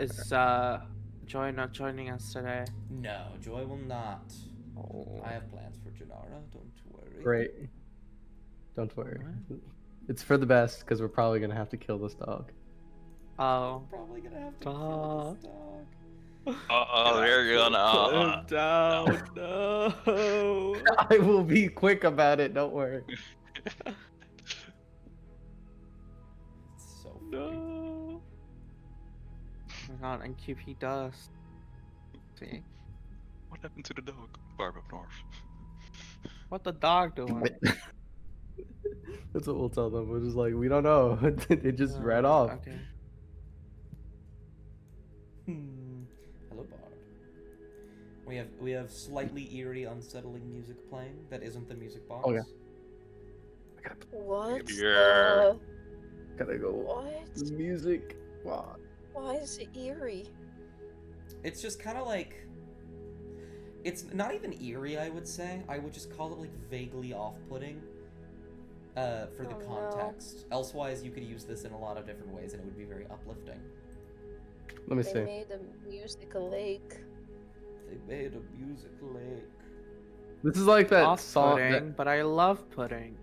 Is Joy not joining us today? No, Joy will not. Oh. I have plans for Janara, don't worry. Great. Don't worry. What? It's for the best because we're probably gonna have to kill this dog. Oh. Probably gonna have to Dog. kill this dog. Oh, they're gonna. Put him down. No. I will be quick about it. Don't worry. It's so funny. No. Oh my god, and QP dust. See? What happened to the dog? Barb up north. What the dog doing? That's what we'll tell them. We're just like, we don't know. It just ran off. Okay. Hello, Bard. We have slightly eerie, unsettling music playing that isn't the music box. Okay. What? Yeah. Gotta go. What? Music. Wow. Why is it eerie? It's just kind of like. It's not even eerie, I would say. I would just call it like vaguely off-putting. For the Oh, no. context. Elsewise, you could use this in a lot of different ways, and it would be very uplifting. Let me They see. made a music lake. They made a music lake. This is like that song. Off-putting, but I love pudding.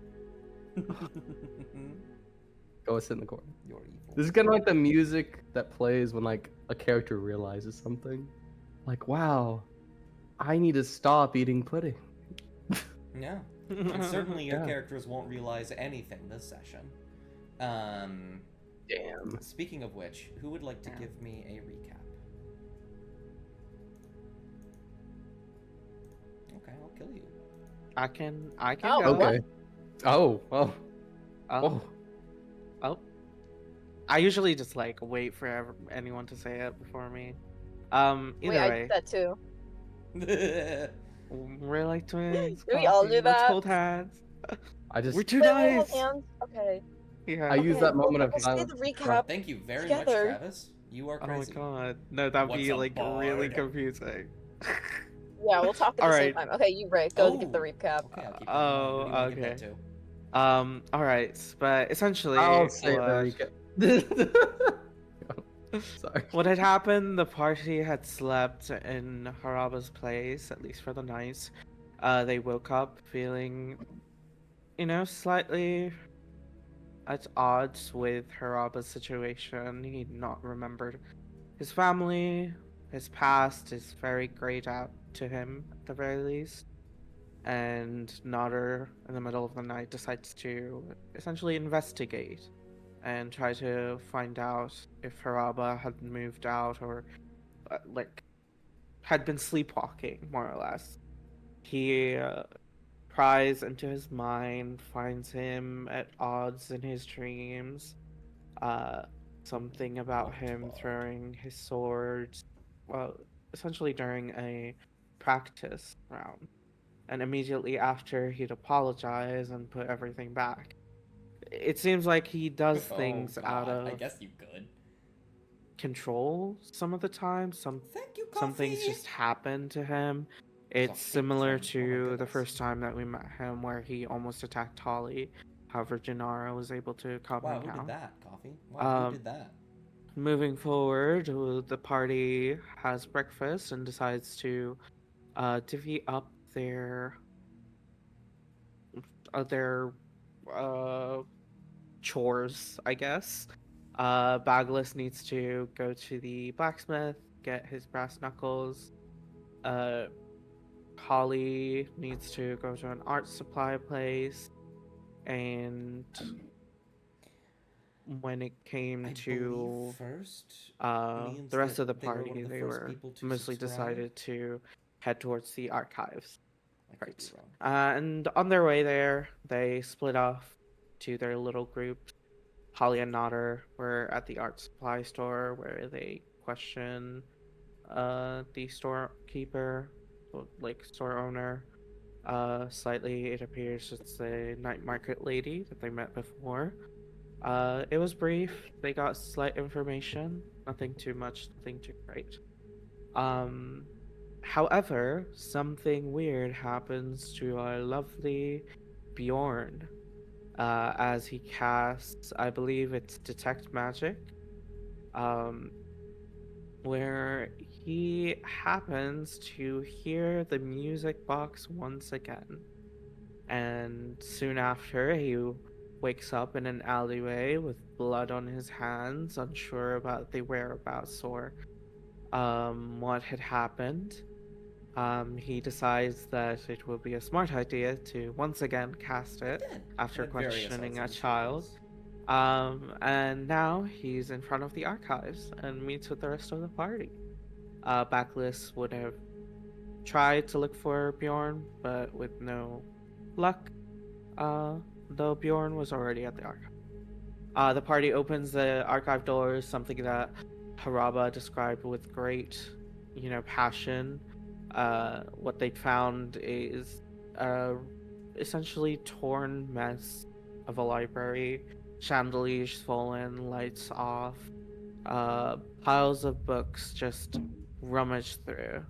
Go sit in the corner. You're evil. This is kind of like the music that plays when like a character realizes something. Like, wow, I need to stop eating pudding. Yeah. And certainly your Yeah. characters won't realize anything this session. Damn. Speaking of which, who would like to Yeah. give me a recap? Okay, I'll kill you. I can Oh, go. Okay. Oh. Oh. Oh. Oh. I usually just like wait for anyone to say it before me. Either Wait, I way, did that too. we're like twins. Do we all Coffee, do let's that? hold hands. I just We're too Wait, we'll hold nice. hands? Okay. Yeah. I use Okay, that moment of we'll say silence. the recap. Thank you very Together. much, Travis. You are Oh my crazy. god. No, that'd What's be a like really bard? confusing. Yeah, we'll talk at the All same right. time. Okay, you Ray, go give the Oh. recap. Okay, I'll keep that in mind. What do you want to give that okay. to? All right, but essentially, I'll say what, the recap. Sorry. what had happened? The party had slept in Haraba's place, at least for the night. They woke up feeling, slightly at odds with Haraba's situation. He'd not remembered his family, his past is very grayed out to him at the very least. And Nodder, in the middle of the night, decides to essentially investigate and try to find out if Haraba had moved out or, had been sleepwalking, more or less. He pries into his mind, finds him at odds in his dreams. Something about him throwing his sword, well, essentially during a practice round. And immediately after, he'd apologize and put everything back. It seems like he does things out God, I of guess you could. control some of the time. Some Thank you, some things Coffee. just happen to him. There's a It's fake similar thing. Oh my to the goodness. first time that we met him, where he almost attacked Holly. However, Gennaro was able to calm Wow, him who down. did that, Coffee? Wow, who Um, did that? Moving forward, the party has breakfast and decides to divvy up their chores, I guess. Bagless needs to go to the blacksmith, get his brass knuckles. Holly needs to go to an art supply place, and when it came I to believe first means the rest that of the they were one party, of the they first were people to mostly subscribe. decided to head towards the archives. I could Right. be wrong. And on their way there, they split off to their little groups. Holly and Nodder were at the art supply store where they question the storekeeper, like store owner. Slightly, it appears it's the night market lady that they met before. It was brief. They got slight information. Nothing too much, nothing too great. However, something weird happens to our lovely Bjorn as he casts, I believe it's Detect Magic. where he happens to hear the music box once again. And soon after, he wakes up in an alleyway with blood on his hands, unsure about the whereabouts or what had happened. He decides that it will be a smart idea to once again cast it Did. after Had various questioning a odds and child. sods. And now he's in front of the archives and meets with the rest of the party. Backlist would have tried to look for Bjorn, but with no luck, though Bjorn was already at the archive. The party opens the archive doors, something that Haraba described with great, passion. What they found is essentially torn mess of a library, chandeliers fallen, lights off, piles of books just rummaged through.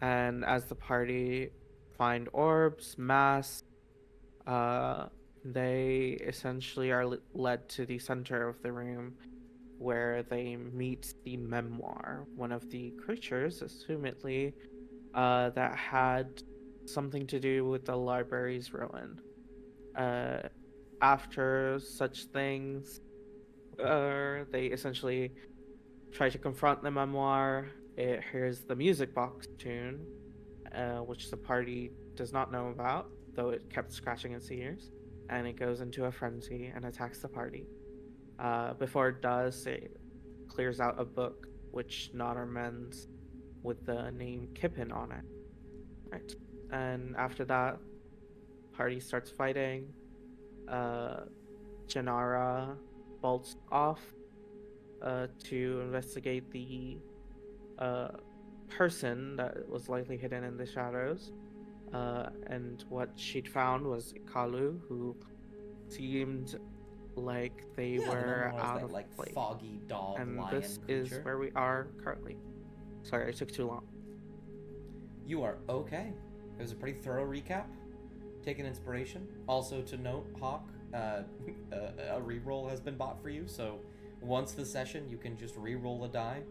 And as the party find orbs, masks, uh, they essentially are led to the center of the room where they meet the memoir, one of the creatures, assumedly, that had something to do with the library's ruin. Uh, After such things, they essentially try to confront the memoir. It hears the music box tune, which the party does not know about, though it kept scratching its ears, and it goes into a frenzy and attacks the party. Before it does, it clears out a book which Nodder mends with the name Kippen on it. Right. And after that, party starts fighting. Janara bolts off to investigate the uh, person that was likely hidden in the shadows. And what she'd found was Kalu, who seemed like they Yeah, the were memoir is out that, of like, place. foggy dog And lion this creature. is where we are currently. Sorry, I took too long. You are okay. It was a pretty thorough recap. Take an inspiration. Also to note, Hawk, a reroll has been bought for you, so once the session, you can just reroll a die.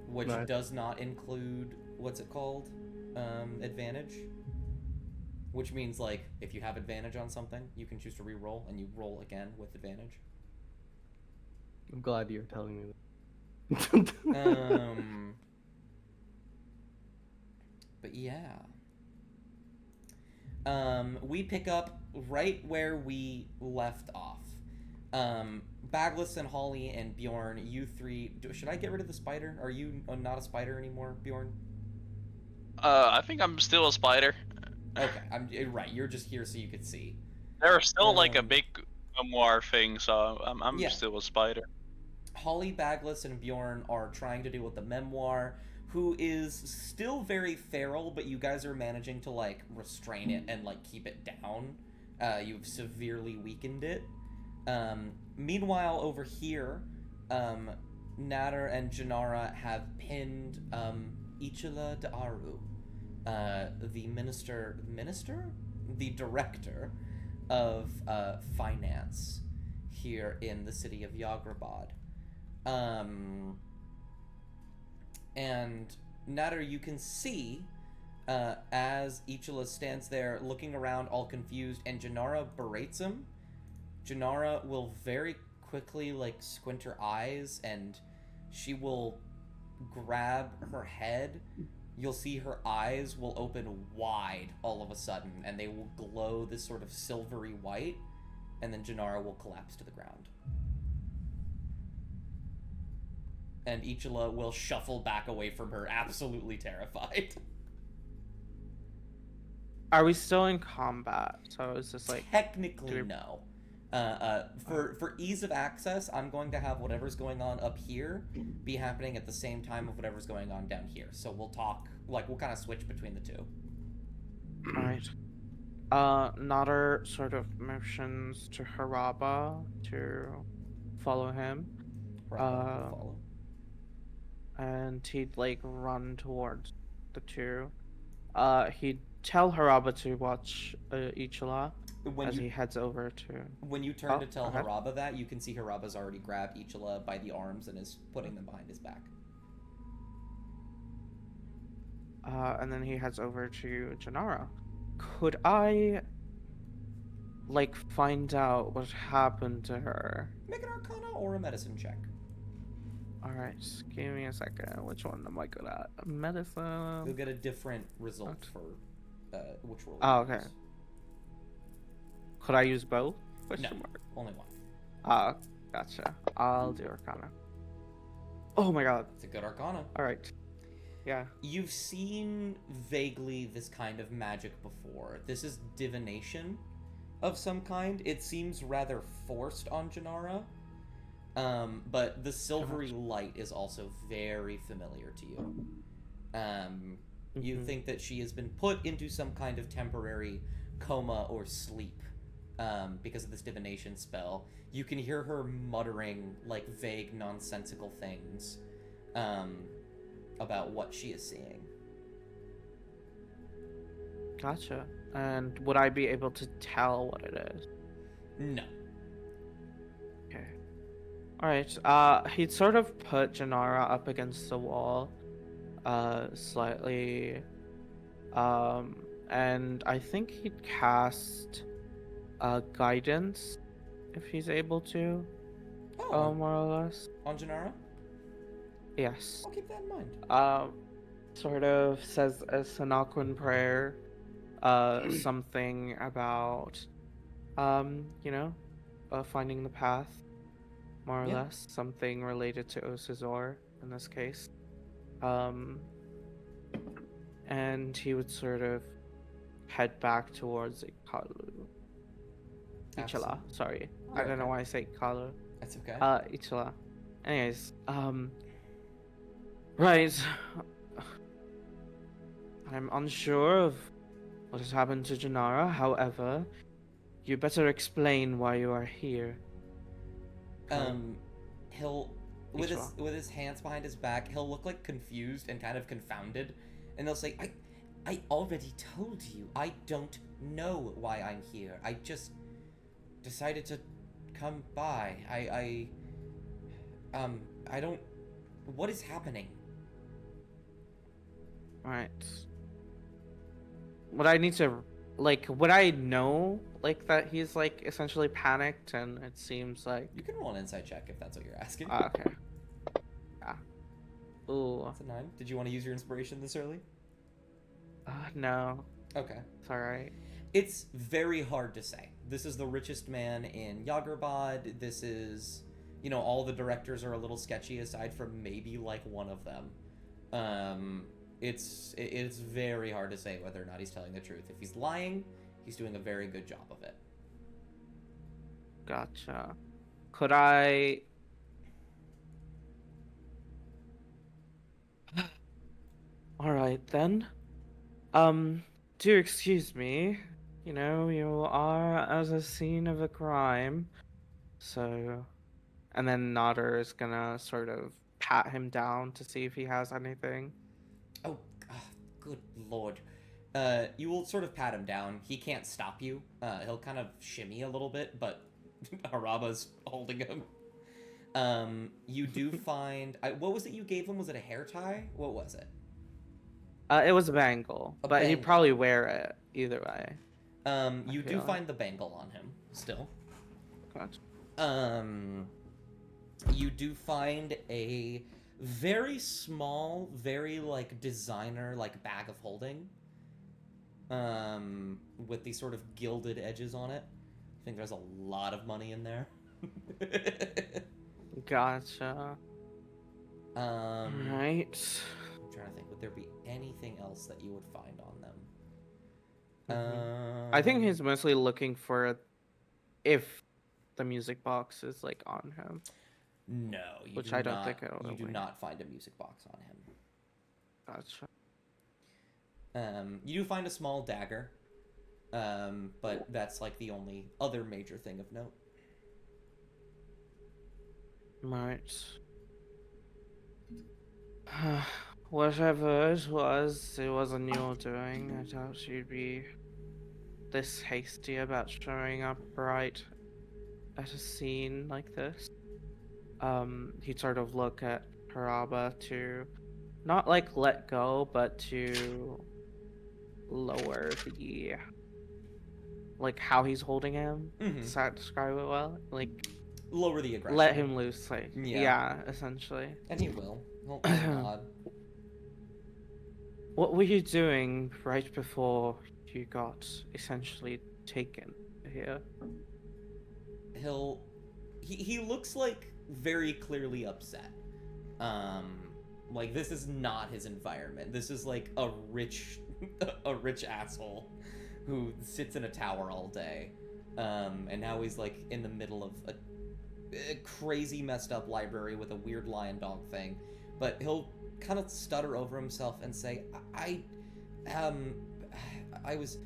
Which Nice. does not include, what's it called? Advantage. Which means, like, if you have advantage on something, you can choose to reroll, and you roll again with advantage. I'm glad you're telling me that. But yeah. We pick up right where we left off. Bagless and Holly and Bjorn, you three. Should I get rid of the spider? Are you not a spider anymore, Bjorn? I think I'm still a spider. Okay, I'm right. You're just here so you could see. There's still like a Um, big memoir thing, so I'm Yeah. still a spider. Holly, Bagless, and Bjorn are trying to deal with the memoir, who is still very feral, but you guys are managing to, like, restrain it and, like, keep it down. You've severely weakened it. Meanwhile, over here, Nader and Janara have pinned Ichila Da'aru, the minister? The director of finance here in the city of Yagrabad. And Nader, you can see as Ichila stands there looking around all confused and Janara berates him. Janara will very quickly, like, squint her eyes and she will grab her head. You'll see her eyes will open wide all of a sudden and they will glow this sort of silvery white, and then Janara will collapse to the ground. And Ichila will shuffle back away from her, absolutely terrified. Are we still in combat? So is this like Technically, do we- no. For ease of access, I'm going to have whatever's going on up here be happening at the same time of whatever's going on down here. So we'll talk, like, we'll kind of switch between the two. Alright. Nodder sort of motions to Haraba to follow him. Right, follow. And he'd like run towards the two. He'd tell Haraba to watch Ichila, When as you he heads over to. when you turn Oh, to tell go ahead. Haraba that, you can see Haraba's already grabbed Ichila by the arms and is putting them behind his back. And then he heads over to Janara. Could I, like, find out what happened to her? Make an Arcana or a Medicine check. Alright, just give me a second. Which one am I good at? Medicine. You'll get a different result Okay. for which roll. Oh, you okay. use. Could I use both? No, Question mark. only one. Gotcha. I'll do Arcana. Oh my god. It's a good Arcana. Alright. Yeah. You've seen vaguely this kind of magic before. This is divination of some kind. It seems rather forced on Janara. But the silvery light is also very familiar to you. You Mhm. think that she has been put into some kind of temporary coma or sleep because of this divination spell. You can hear her muttering like vague, nonsensical things about what she is seeing. Gotcha. And would I be able to tell what it is? No. Okay. Alright, he'd sort of put Janara up against the wall, slightly, and I think he'd cast, guidance, if he's able to, Oh, more or less. on Janara? Yes. I'll keep that in mind. Sort of says a Sanaquan prayer, something about, you know, finding the path, more or Yeah. less, something related to Osizor in this case. And he would sort of head back towards Ikalu. Ichala, sorry. I You're don't know okay. why I say Ikalu. That's okay. Ichala. Anyways, right. I'm unsure of what has happened to Janara. However, you better explain why you are here. He'll with Ichwa. his hands behind his back, he'll look like confused and kind of confounded, and they'll say, I already told you. I don't know why I'm here. I just decided to come by. I don't. What is happening? Right. Would I need to, like, would I know, like, that he's, like, essentially panicked and it seems like. You can roll an insight check if that's what you're asking. Okay. Yeah. Ooh. That's a 9. Did you want to use your inspiration this early? No. Okay. It's alright. It's very hard to say. This is the richest man in Yagerbad. This is, you know, all the directors are a little sketchy aside from maybe like one of them. It's very hard to say whether or not he's telling the truth. If he's lying, he's doing a very good job of it. Gotcha. Could I. Alright then. Do excuse me. You know, you are at a scene of a crime. So. And then Nodder is gonna sort of pat him down to see if he has anything. Oh, good lord. You will sort of pat him down. He can't stop you. He'll kind of shimmy a little bit, but Haraba's holding him. You do find... what was it you gave him? Was it a hair tie? What was it? It was a bangle, A but he'd bangle. probably wear it either way. You do feel like- find the bangle on him, still. Gotcha. You do find a very small, very like designer like bag of holding. With these sort of gilded edges on it. I think there's a lot of money in there. Gotcha. Right. Right. I'm trying to think, would there be anything else that you would find on them? I think he's mostly looking for if the music box is like on him. No, you Which do I don't not, think it'll you do win. not find a music box on him. Gotcha. You do find a small dagger, but that's like the only other major thing of note. Right. Whatever it wasn't your doing. I doubt you'd be this hasty about showing up right at a scene like this. He'd sort of look at Haraba to not like let go, but to lower the like how he's holding him. Does that describe it well? Like Lower the aggression. let him loose, like Yeah. yeah, essentially. And he will. He'll nod. What were you doing right before you got essentially taken here? He looks like very clearly upset. Like this is not his environment. This is like a rich asshole who sits in a tower all day. And now he's like in the middle of a crazy messed up library with a weird lion dog thing. But he'll kind of stutter over himself and say, I was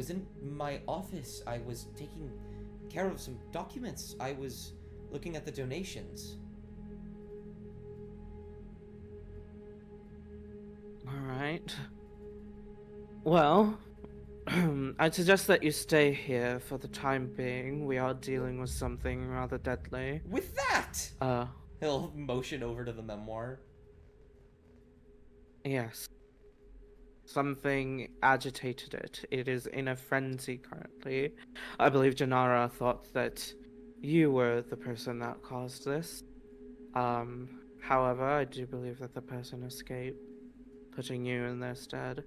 in my office. I was taking care of some documents. I was looking at the donations. Alright. Well, I'd suggest that you stay here for the time being. We are dealing with something rather deadly. With that, Uh, he'll motion over to the memoir. yes. Something agitated it. It is in a frenzy currently. I believe Janara thought that you were the person that caused this. However, I do believe that the person escaped, putting you in their stead.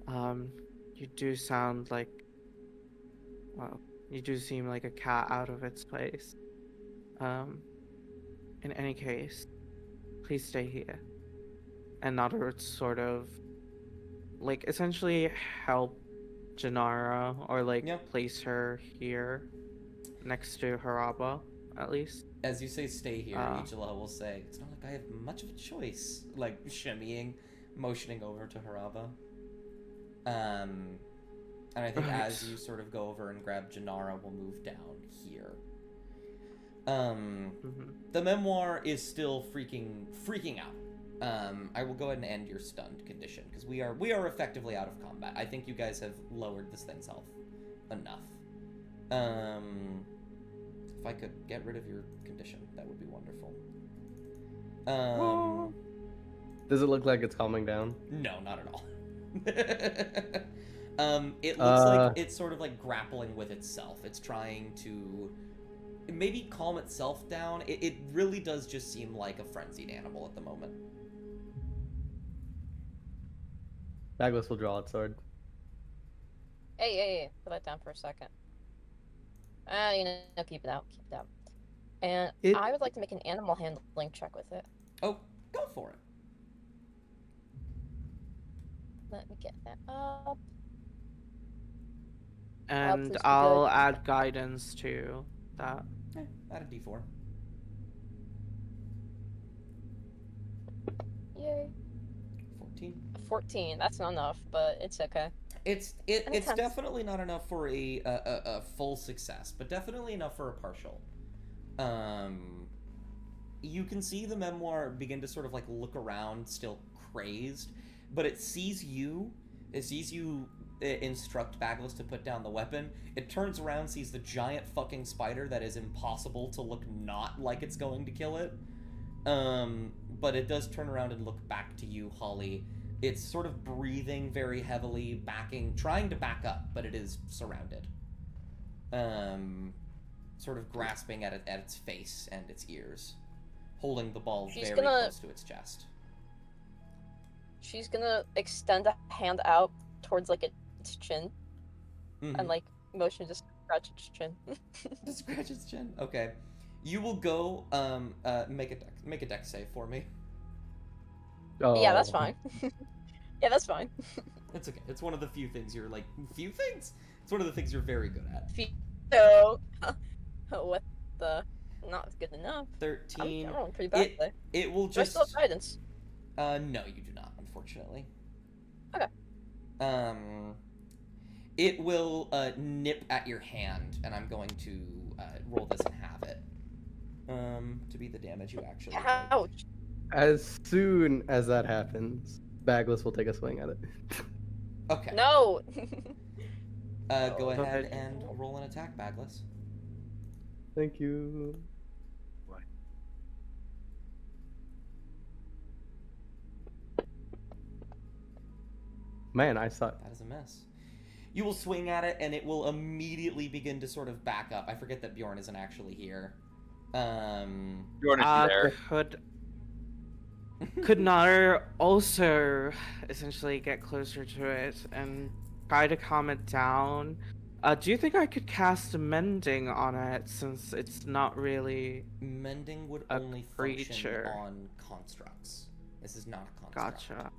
You do sound like, well, you do seem like a cat out of its place. In any case, please stay here. And Nada would sort of, like, essentially help Janara, or like Yeah. place her here, next to Haraba, at least. As you say, stay here, Ah. Ichila will say, it's not like I have much of a choice. Like, shimmying, motioning over to Haraba. And I think Right. as you sort of go over and grab Janara, we'll move down here. Mhm. The memoir is still freaking out. I will go ahead and end your stunned condition, because we are effectively out of combat. I think you guys have lowered this thing's health enough. If I could get rid of your condition, that would be wonderful. Does it look like it's calming down? No, not at all. It looks like it's sort of like grappling with itself. It's trying to maybe calm itself down. It really does just seem like a frenzied animal at the moment. Bagless will draw its sword. Hey, put that down for a second. Keep it out. And It- I would like to make an animal handling check with it. Oh, go for it. Let me get that up. And please be I'll good. add guidance to that. Add a d4. Yay. 14. 14. That's not enough, but it's okay. It's Makes sense. definitely not enough for a full success, but definitely enough for a partial. You can see the memoir begin to sort of like look around, still crazed, but it sees you. It sees you instruct Bagless to put down the weapon. It turns around, sees the giant fucking spider that is impossible to look not like it's going to kill it. But it does turn around and look back to you, Holly. It's sort of breathing very heavily, trying to back up, but it is surrounded. Sort of grasping at its face and its ears, holding the ball She's very gonna- close to its chest. She's gonna extend a hand out towards like its chin Mhm. and like motion to scratch its chin. To scratch its chin. Okay, you will go make a dex save for me. Oh. Yeah, that's fine. Yeah, that's fine. It's okay. It's one of the few things you're like few things. It's one of the things you're very good at. So, what the? Not good enough. 13. I'm rolling pretty bad It- today. It will Do I just. still have guidance? No, you do not, unfortunately. Okay. It will nip at your hand, and I'm going to roll this and have it. To be the damage you actually take. Ouch. As soon as that happens, Bagless will take a swing at it. Okay. No. Go Go ahead ahead. and roll an attack, Bagless. Thank you. Man, I suck. That is a miss. You will swing at it, and it will immediately begin to sort of back up. I forget that Bjorn isn't actually here. Jordan is there. Could Nader also essentially get closer to it and try to calm it down? Do you think I could cast mending on it since it's not really Mending would a only function creature? on constructs. This is not a construct. Gotcha.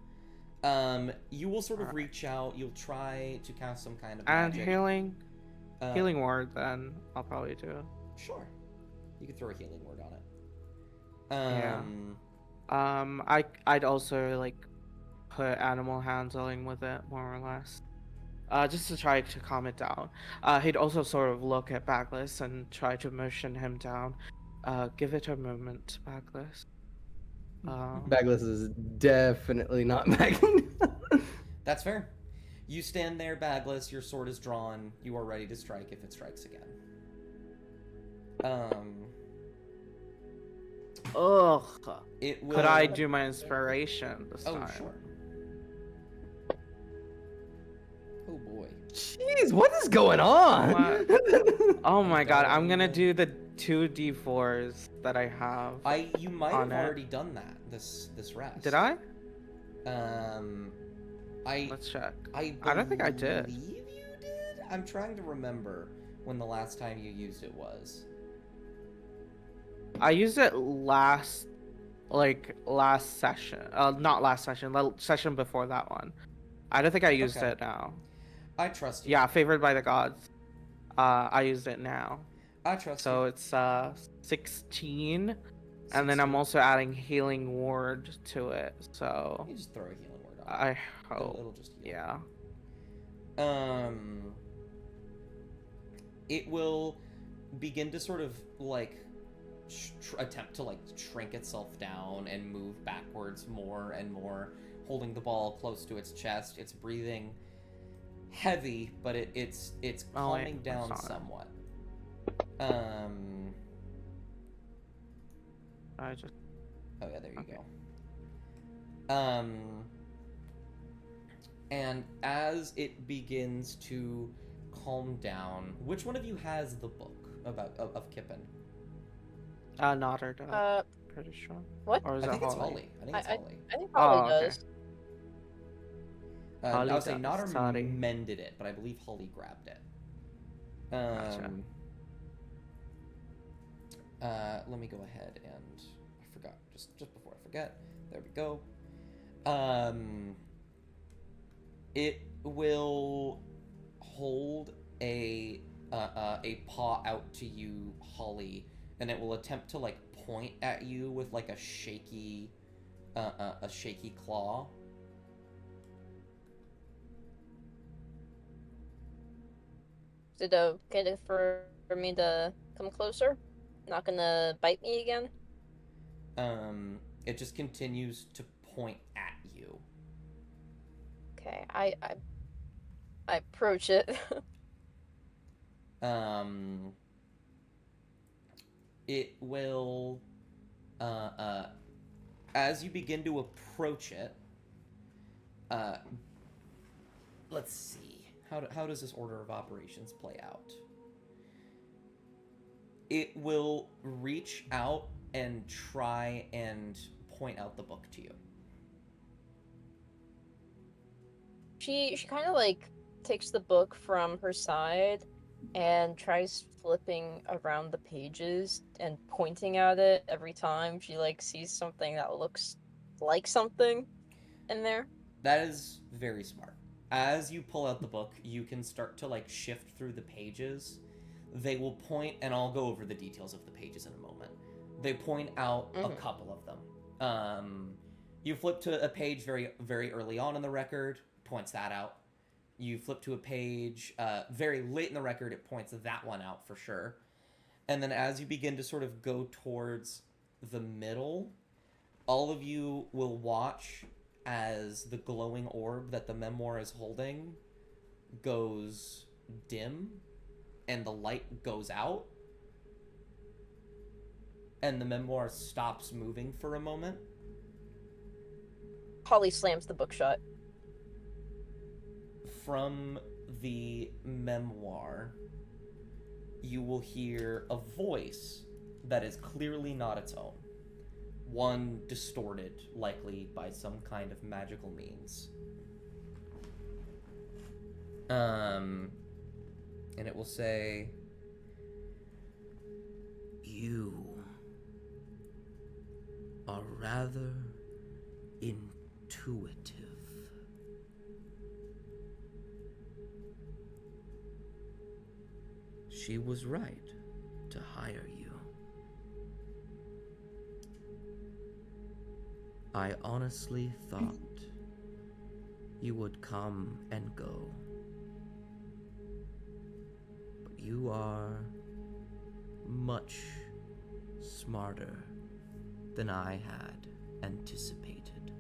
You will sort of Alright. reach out. You'll try to cast some kind of And magic. healing Uh, word then I'll probably do. Sure. You could throw a healing word on it. Yeah. I'd also like put animal handling with it more or less. Just to try to calm it down. He'd also sort of look at Backless and try to motion him down. Give it a moment, Backless. Bagless is definitely not backing. That's fair. You stand there, Bagless. Your sword is drawn. You are ready to strike if it strikes again. Ugh. It will. Could I do my inspiration this Oh, time? sure. Oh boy. Jeez, what is going on? Oh my god, I'm gonna Don't do the 2d4s that I have. You might On have it. already done that this rest. Did I? Let's check. I don't think I did. believe you did. I'm trying to remember when the last time you used it was. I used it last session. Not last session, the session before that one. I don't think I used Okay. it now. I trust you. Yeah, favored by the gods. I used it now. I trust So you. it's 16. And then I'm also adding healing ward to it. So You just throw a healing word on. I it. hope. It'll just heal. Yeah. It will begin to sort of like attempt to like shrink itself down and move backwards more and more, holding the ball close to its chest. It's breathing heavy, but it's Oh, wait, calming that's down not it. somewhat. I just Oh yeah, there you Okay. go. And as it begins to calm down, which one of you has the book of Kippen? Nodder does. Pretty sure. What? Or is I it think it's Holly? Holly. I think it's Holly. I think probably Oh, okay. does. Holly I would say does, Nodder sorry. mended it, but I believe Holly grabbed it. Gotcha. Let me go ahead and I forgot just before I forget. There we go. It will hold a paw out to you, Holly, and it will attempt to like point at you with like a shaky claw. Is it okay for me to come closer? Not gonna bite me again? It just continues to point at you. Okay, I approach it. It will, as you begin to approach it, let's see, how does this order of operations play out? It will reach out and try and point out the book to you. She kind of like takes the book from her side and tries flipping around the pages and pointing at it every time she like sees something that looks like something in there. That is very smart. As you pull out the book, you can start to like shift through the pages. They will point, and I'll go over the details of the pages in a moment. They point out a couple of them. You flip to a page very, very early on in the record, points that out. You flip to a page very late in the record, it points that one out for sure. And then as you begin to sort of go towards the middle, all of you will watch as the glowing orb that the memoir is holding goes dim and the light goes out and the memoir stops moving for a moment. Holly slams the book shut. From the memoir, you will hear a voice that is clearly not its own. One distorted, likely by some kind of magical means. And it will say, "You are rather intuitive. She was right to hire you. I honestly thought you would come and go. But you are much smarter than I had anticipated.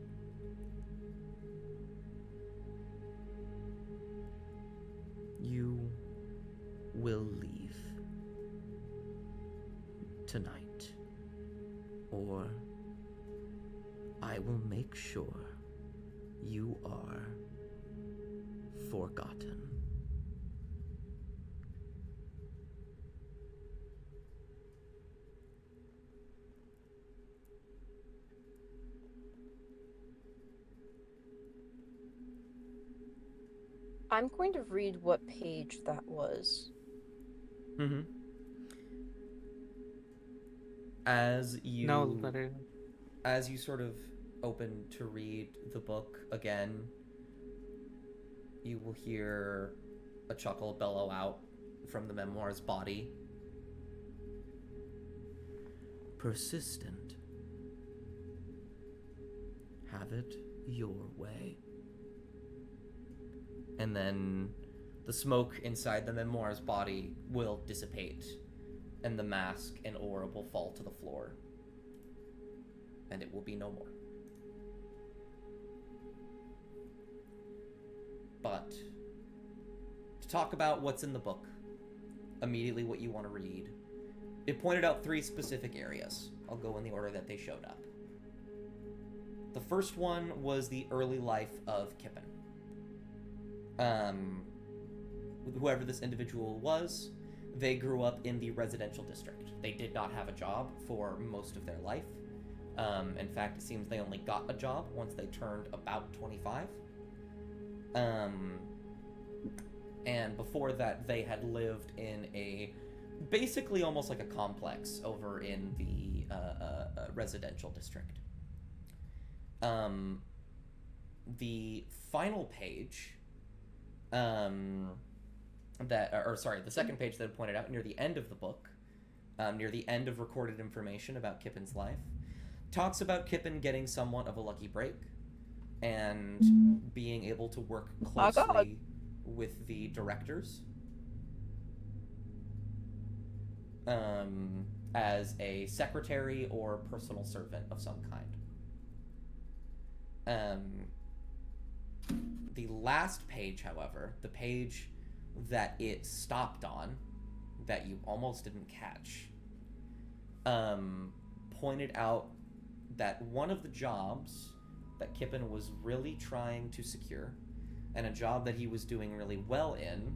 You will leave tonight, or I will make sure you are forgotten." I'm going to read what page that was. Mm-hmm. As you No letter. as you sort of open to read the book again, you will hear a chuckle bellow out from the memoir's body. Persistent. Have it your way. And then the smoke inside the memoir's body will dissipate, and the mask and aura will fall to the floor, and it will be no more. But to talk about what's in the book, immediately what you want to read, it pointed out 3 specific areas. I'll go in the order that they showed up. The first one was the early life of Kippen. Whoever this individual was, they grew up in the residential district. They did not have a job for most of their life. In fact, it seems they only got a job once they turned about 25. And before that, they had lived in a basically almost like a complex over in the residential district. The final page, the second page that I pointed out near the end of the book, near the end of recorded information about Kippen's life, talks about Kippen getting somewhat of a lucky break and being able to work closely with the directors as a secretary or personal servant of some kind. The last page, however, the page that it stopped on, that you almost didn't catch, pointed out that one of the jobs that Kippen was really trying to secure, and a job that he was doing really well in,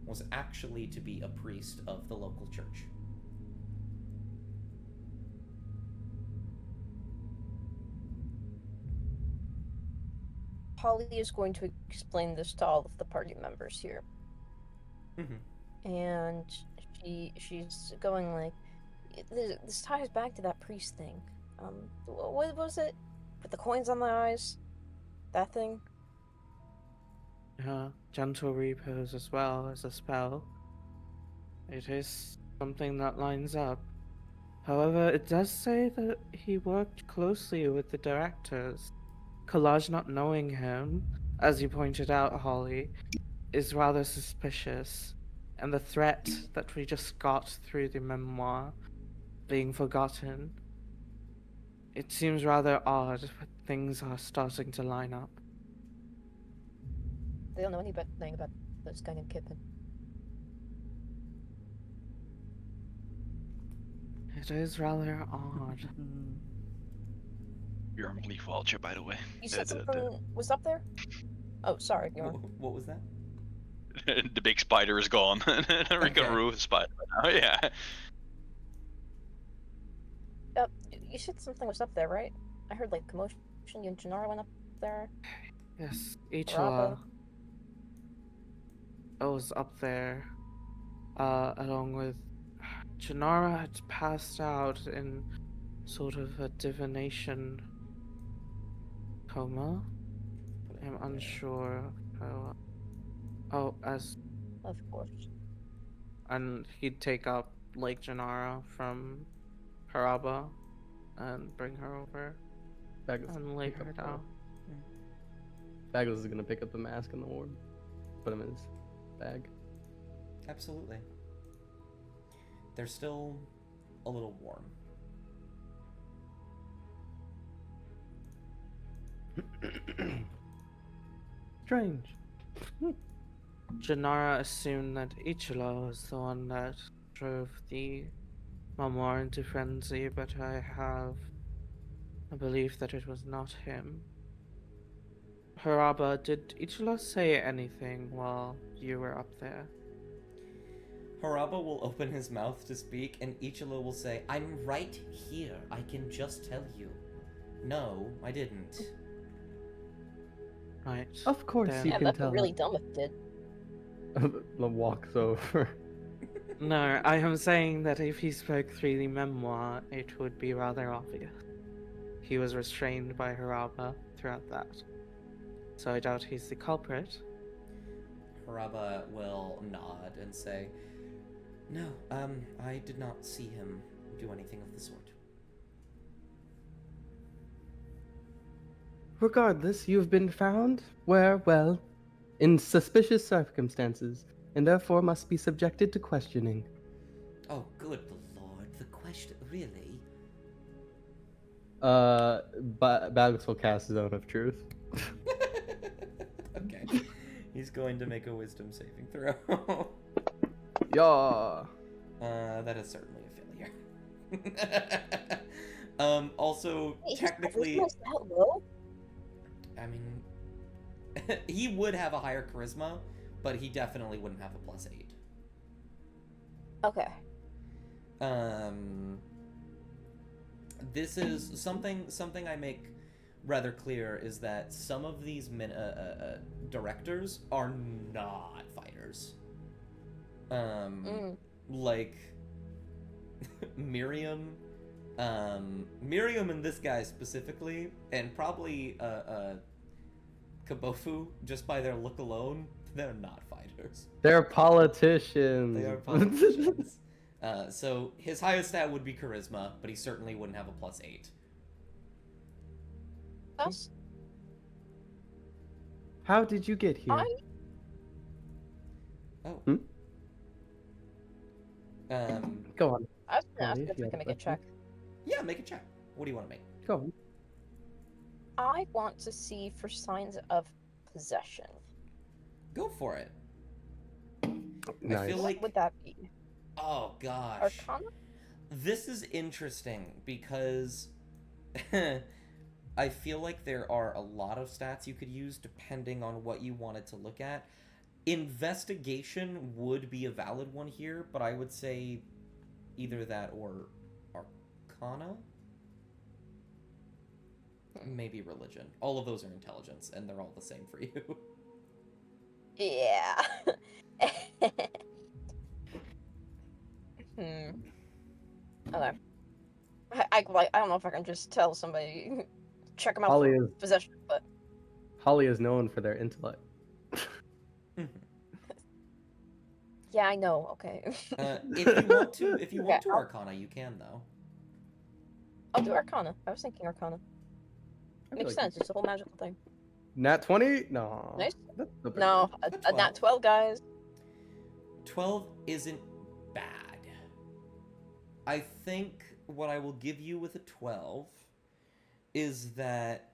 was actually to be a priest of the local church. Holly is going to explain this to all of the party members here. Mm-hmm. And she's going like, this ties back to that priest thing. What was it? With the coins on the eyes? That thing? Gentle repose as well as a spell. It is something that lines up. However, it does say that he worked closely with the directors. Collage not knowing him, as you pointed out, Holly, is rather suspicious. And the threat that we just got through the memoir, being forgotten, it seems rather odd, but things are starting to line up. They don't know anything about this guy named Kippen. It is rather odd. You're on Leaf Vulture, by the way. You said The- something was up there? Oh, sorry, Bjorn. What was that? the big spider is gone. We Okay. can remove the spider now. Yeah. You said something was up there, right? I heard like commotion. You and Janara went up there. Yes, Bravo. Ichila was up there, along with Janara had passed out in sort of a divination coma. I'm unsure how. Oh, Of course. and he'd take up like Janara from Haraba and bring her over Bagless, and lay pick her up down. Bagless is gonna pick up the mask and the orb, put him in his bag. Absolutely. They're still a little warm. Strange. Janara assumed that Ichila was the one that drove the memoir into frenzy, but I have a belief that it was not him. Haraba, did Ichila say anything while you were up there? Haraba will open his mouth to speak, and Ichilo will say, "I'm right here. I can just tell you." No, I didn't. Right. Of course Then- you Yeah, can that'd be tell. really dumb if it did. Walks over. No, I am saying that if he spoke through the memoir, it would be rather obvious. He was restrained by Haraba throughout that. So I doubt he's the culprit. Haraba will nod and say, "No, I did not see him do anything of the sort." Regardless, you've been found where, well, in suspicious circumstances, and therefore must be subjected to questioning. Oh, good lord, the question, really? Bagless will cast Zone of Truth. Okay. He's going to make a wisdom saving throw. Yeah. That is certainly a failure. Also, Wait, his technically, charisma's that low? I mean, he would have a higher charisma, but he definitely wouldn't have a +8. Okay. This is something I make rather clear is that some of these directors are not fighters. Like Miriam, Miriam and this guy specifically, and probably Kabofu, just by their look alone, they're not fighters. They're politicians. They are politicians. So his highest stat would be charisma, but he certainly wouldn't have a +8. Us? How did you get here? Oh. Hmm? Go on. I was gonna ask Ellie, if you we have can a make a question? check. Yeah, make a check. What do you want to make? Go on. I want to see for signs of possession. Go for it. Nice. I feel What like, would that be? oh gosh, Arcana? this is interesting because I feel like there are a lot of stats you could use depending on what you wanted to look at. Investigation would be a valid one here, but I would say either that or Arcana. Maybe religion. All of those are intelligence, and they're all the same for you. Yeah. Okay. I don't know if I can just tell somebody check them out Holly for is possession, but Holly is known for their intellect. yeah, I know. Okay. If you want to I'll- Arcana, you can though. I'll do Arcana. I was thinking Arcana. I feel Makes like- sense. It's a whole magical thing. Nat 20? No. Nice. That's no big No, deal. A a nat 12. 12, guys. 12 isn't bad. I think what I will give you with a 12 is that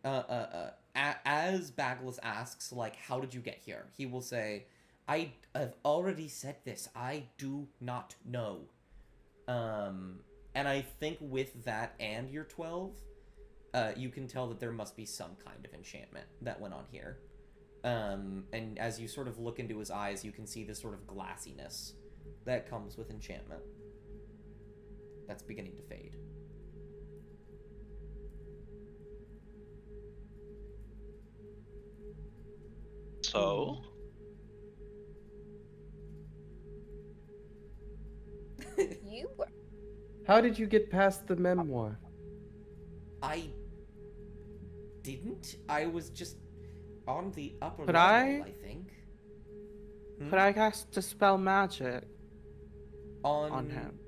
as Bagless asks, like, how did you get here? He will say, I have already said this. I do not know. And I think with that and your 12, you can tell that there must be some kind of enchantment that went on here. And as you sort of look into his eyes, you can see this sort of glassiness that comes with enchantment. That's beginning to fade. So, You were. How did you get past the memoir? I didn't. I was just on the upper Could level, I? I think. Could I cast Dispel Magic On on him?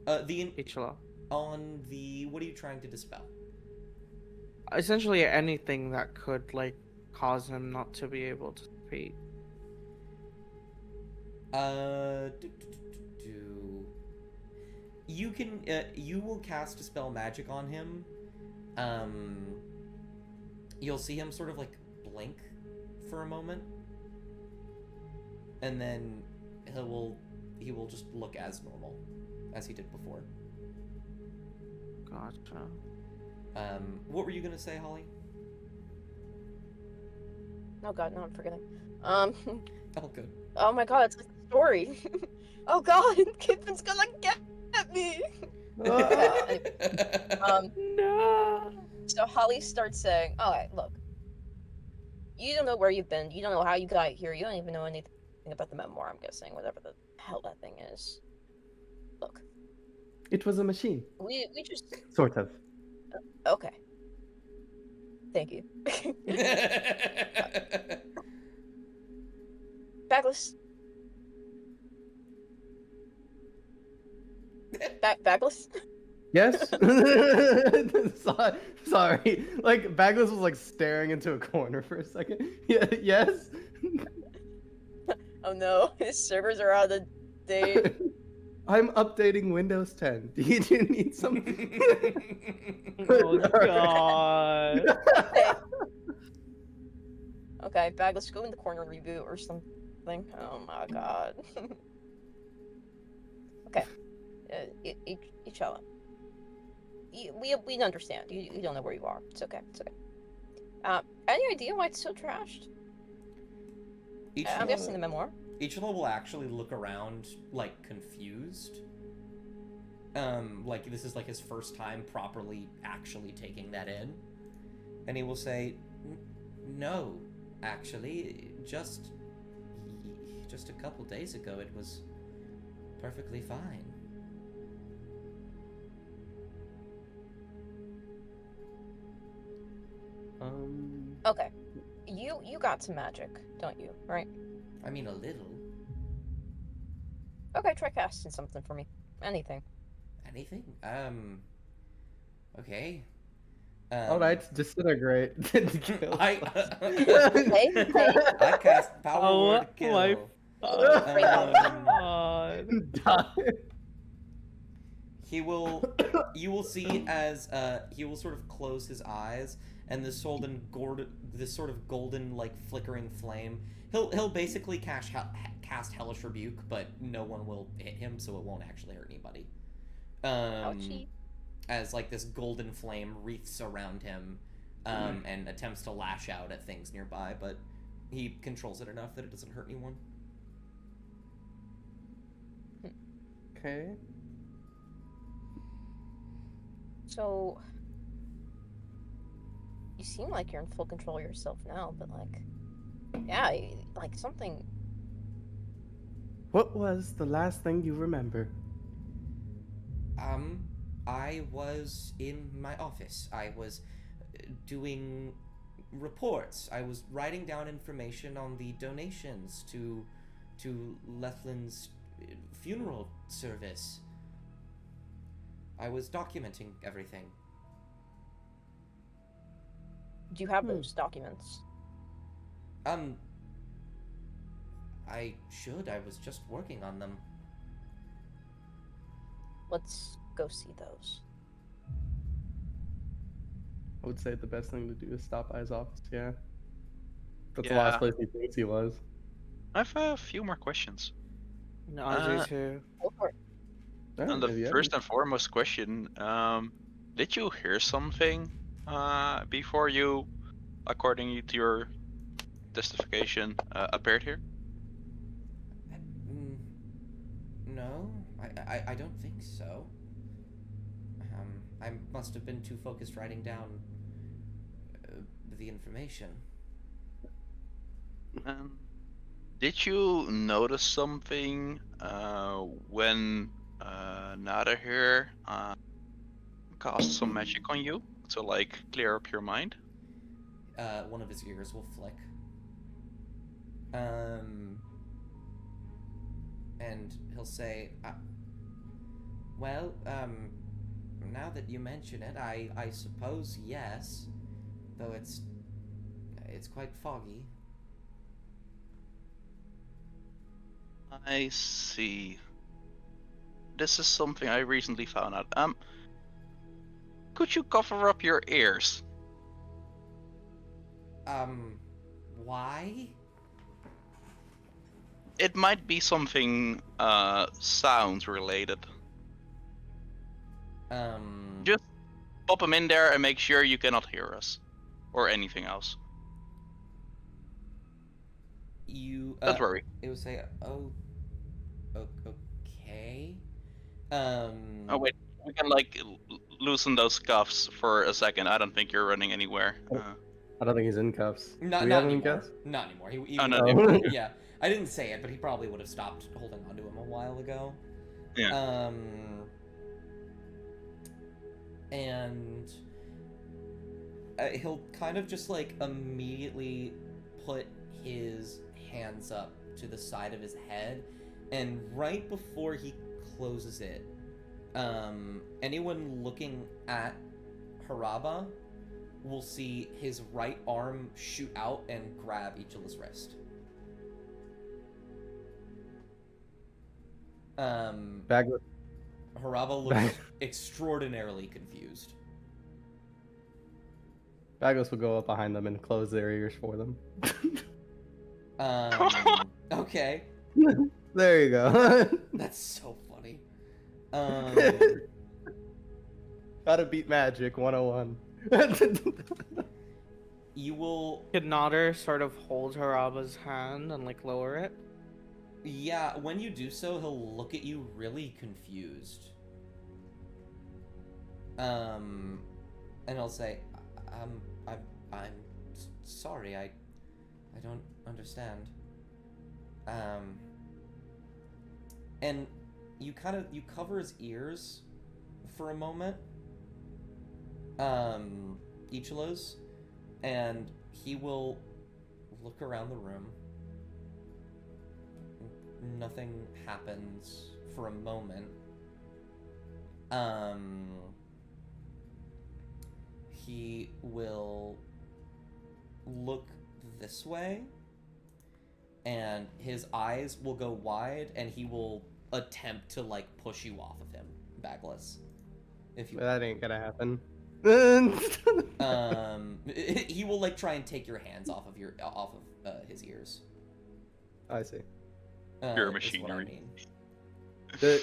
Ichilo. On the what are you trying to dispel? Essentially anything that could, like, cause him not to be able to speak. You can you will cast Dispel Magic on him. You'll see him sort of like blink for a moment, and then he will just look as normal as he did before. Gotcha. What were you gonna say, Holly? Oh god, no, I'm forgetting. Oh, good. Oh my god, it's like a story. Oh god, Kippen's gonna get me. No. So Holly starts saying, "Alright, look. You don't know where you've been. You don't know how you got here. You don't even know anything about the memoir. I'm guessing, whatever the hell that thing is. Look, It was a machine, we just sort of. okay. Thank you, Backless. Backless. Yes. Sorry. Like Bagless was like staring into a corner for a second. Yeah. Yes. Oh no, his servers are out of date. I'm updating Windows 10. Do you need some? Oh god. Okay, Backless, go in the corner reboot or something. Oh my god. Okay. Ichala. We understand. You don't know where you are. It's okay. It's okay. Any idea why it's so trashed? I'm guessing the memoir. Ichilo will actually look around, like, confused. Like, this is, like, his first time properly actually taking that in. And he will say, no, actually, just a couple days ago it was perfectly fine. Okay. You got some magic, don't you? Right? I mean, a little. Okay, try casting something for me. Anything. Anything? Okay. All right, disintegrate. I Hey, I cast Power Oh Word Kill. my god. Die. You will see as he will sort of close his eyes, and this sort of golden like flickering flame. He'll basically cast Hellish Rebuke, but no one will hit him, so it won't actually hurt anybody. Ouchie. As like this golden flame wreaths around him, and attempts to lash out at things nearby, but he controls it enough that it doesn't hurt anyone. Okay. So you seem like you're in full control of yourself now, but like, yeah, like something. What was the last thing you remember? I was in my office. I was doing reports. I was writing down information on the donations to Lethland's funeral service. I was documenting everything. Do you have those documents? I should. I was just working on them. Let's go see those. I would say the best thing to do is stop by his office. Yeah. That's the Yeah. last place he thinks he was. I have a few more questions. No, I do too. Go for it. Alright, And the maybe first and foremost question, did you hear something before you, according to your testification, appeared here? Mm, no, I don't think so. I must have been too focused writing down the information. Did you notice something when Nada here cast some magic on you to like clear up your mind? One of his ears will flick. And he'll say, well, now that you mention it, I suppose yes, though it's quite foggy. I see. This is something I recently found out. Could you cover up your ears? Why? It might be something sound related. Just pop them in there and make sure you cannot hear us or anything else. You Don't worry. It would say, oh, okay. Oh wait, we can like loosen those cuffs for a second. I don't think you're running anywhere. I don't think he's in cuffs. Not, Do we not have him in anymore. cuffs? Not anymore. He Oh, would- not anymore. Yeah, I didn't say it, but he probably would have stopped holding onto him a while ago. Yeah. And he'll kind of just like immediately put his hands up to the side of his head, and right before he closes it, anyone looking at Haraba will see his right arm shoot out and grab Ichila's wrist. Bagless. Haraba looks extraordinarily confused. Bagless will go up behind them and close their ears for them. Okay. There you go. That's so funny. Gotta beat magic 101. You will... Could Nodder sort of hold Haraba's hand and like lower it? Yeah, when you do so, he'll look at you really confused. And he'll say, I'm sorry, I don't understand. And you cover his ears for a moment, Ichilo's, and he will look around the room. Nothing happens for a moment. He will look this way, and his eyes will go wide, and he will attempt to like push you off of him, Bagless. If you That ain't gonna happen. he will like try and take your hands off of his ears. I see. Pure Is what I machinery. mean.